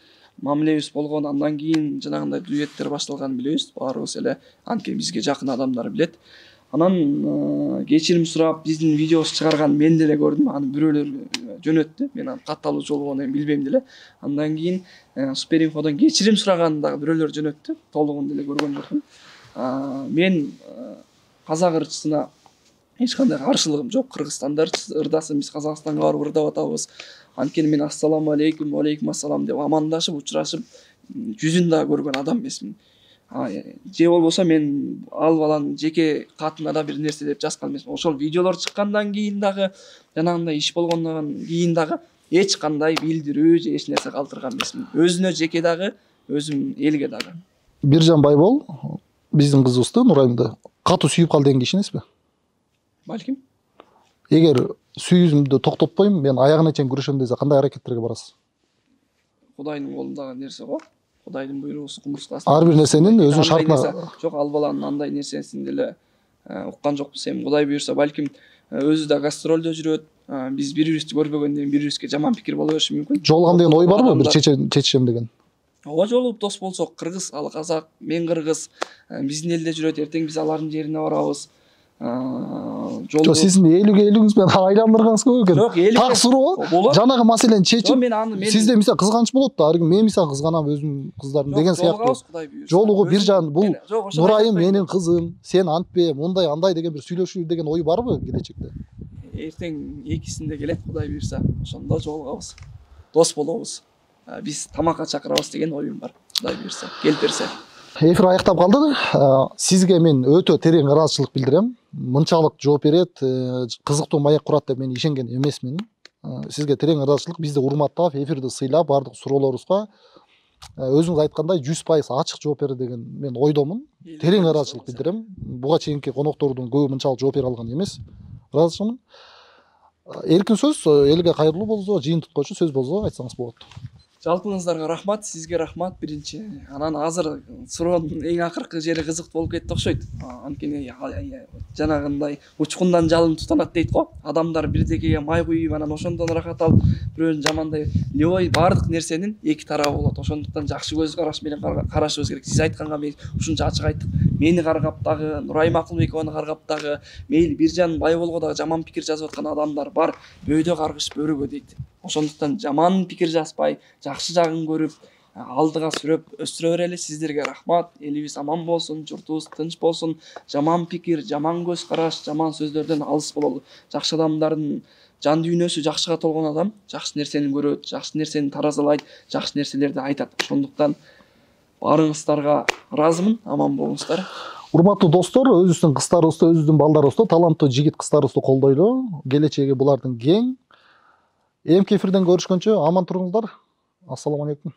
мамилебиз болгон. Андан кийин жанагындай дуэттер башталганын билебиз. Баарыбыз эле анткени бизге жакын адамдар билет. Анан кечирим сурап биздин видеобузду чыгарган мен деле көрдүм. Аны бирөөлөр жөнөттү. Мен аны катталуу жолу эми билбейм деле. Андан кийин Суперинфодон кечирим сураганын дагы бирөөлөр жөнөттү. Толугун деле көргөн жокмун. Мен казак ырчысына эч кандай каршылыгым жок. Кыргызстанда ырдасын, биз Казакстанга барып ырдап атабыз. Анткени мен ассаламу алейкум, алейкум ассалам деп амандашып, учурашып, жүзүн да көргөн адам эмесмин. Же болбосо мен ал баланын жеке катына да бир нерсе деп жазган эмесмин. Ошол видеолор чыккандан кийин дагы, жанагындай иш болгондон кийин дагы эч кандай билдирүү же эч нерсе калтырган эмесмин. Өзүнө жеке дагы, өзүм элге дагы. Биржан Байбол биздин кызыбызды, Нурайымды катуу сүйүп калды деген киши эмеспи? Балким. Эгер сүйүүмдү токтотпойм, мен аягына чейин күрөшөм десе кандай аракеттерге барасыз? Кудайдын колундагы нерсе го. Кудайдын буйругусу кумурскасы. Ар бир нерсенин өзүнүн шартына. Жок, ал баланын андай нерсесин деле уккан жокпуз. Эми Кудай буйруса, балким өзү да гастролдо жүрөт. Биз бири-бирибизди көрбөгөндөн бири-бирибизге жаман пикир боло бериши мүмкүн. Жолугам деген ой барбы? Бир чечишем деген. Ооба, жолугуп дос болсок, кыргыз, ал казак, мен кыргыз, биздин элде жүрөт, эртең биз алардын жерине барабыз. Жок, сиздин элүүгүңүз менен айландырганыңыз көп экен. Жок, элүү. Так суроо, жанагы маселени чечип, сизде мисалы кызганыч болот да, мен мисалы кызганам өзүмдүн кыздарым деген сыяктуу. Жолугу Биржан, бул Нурайым менин кызым, сен антпе, мындай андай деген бир сүйлөшүү деген ой барбы келечекте? Эртең экисинде келет, Кудай буйруса, ошондо жолугабыз. Дос болобуз. Биз тамакка чакырабыз деген оюм бар. Кудай буйруса, келип берсе. Эфир аяктап калды. Сизге мен өтө терең ыраазычылык билдирем. Мынчалык жооп берет, кызыктуу маек курат деп мен ишенген эмесмин. Сизге терең ыраазычылык, бизди урматтап, эфирди сыйлап, бардык суроолорубузга өзүңүз айткандай 100% ачык жооп берди деген мен ойдомун. Терең ыраазычылык билдирем. Буга чейинки коноктордун көбү мынчалык жооп бере алган эмес. Ыраазычымын. Эркин сөз, элге кайрылуу болсо, жыйынтыткычу сөз болсо айтсаңыз болот. Жалпыңыздарга рахмат, сизге рахмат биринчи. Анан азыр суроонун эң акыркы жери кызыктуу болуп кетти окшойт. Анткени жанагындай учкундан жалын тутанат дейт го. Адамдар бирдекеге май куюп, анан ошондон рахат алып, бирөөнү жамандай, любой бардык нерсенин эки тарабы болот. Ошондуктан жакшы көз караш менен карашыбыз керек. Сиз айтканга мен ушунча ачык айттык. Мени каргап дагы, Нурайым Акылбекованы каргап дагы, мейли Биржан Байболго дагы жаман пикир жазып аткан адамдар бар. Бөөдө каргыш бөрүгө дейт. Ошондуктан жаман пикир жазбай, жакшы жагын көрүп, алдыга сүрөп өстүрө берели. Сиздерге рахмат. Элибиз аман болсун, журтубуз тынч болсун. Жаман пикир, жаман көз караш, жаман сөздөрдөн алыс бололу. Жакшы адамдардын жан дүйнөсү жакшыга толгон адам жакшы нерсени көрөт, жакшы нерсени таразалайт, жакшы нерселерди айтат. Ошондуктан баарыңыздарга ыраазымын. Аман болуңуздар. Урматтуу достор, өзүбүздүн кыздарыбызды, өзүбүздүн балдарыбызды, таланттуу жигит кыздарыбызды колдойлу. Келечеги булардын кең. Эмки эфирден көрүшкөнчө аман туруңуздар. Ассаламу алейкум.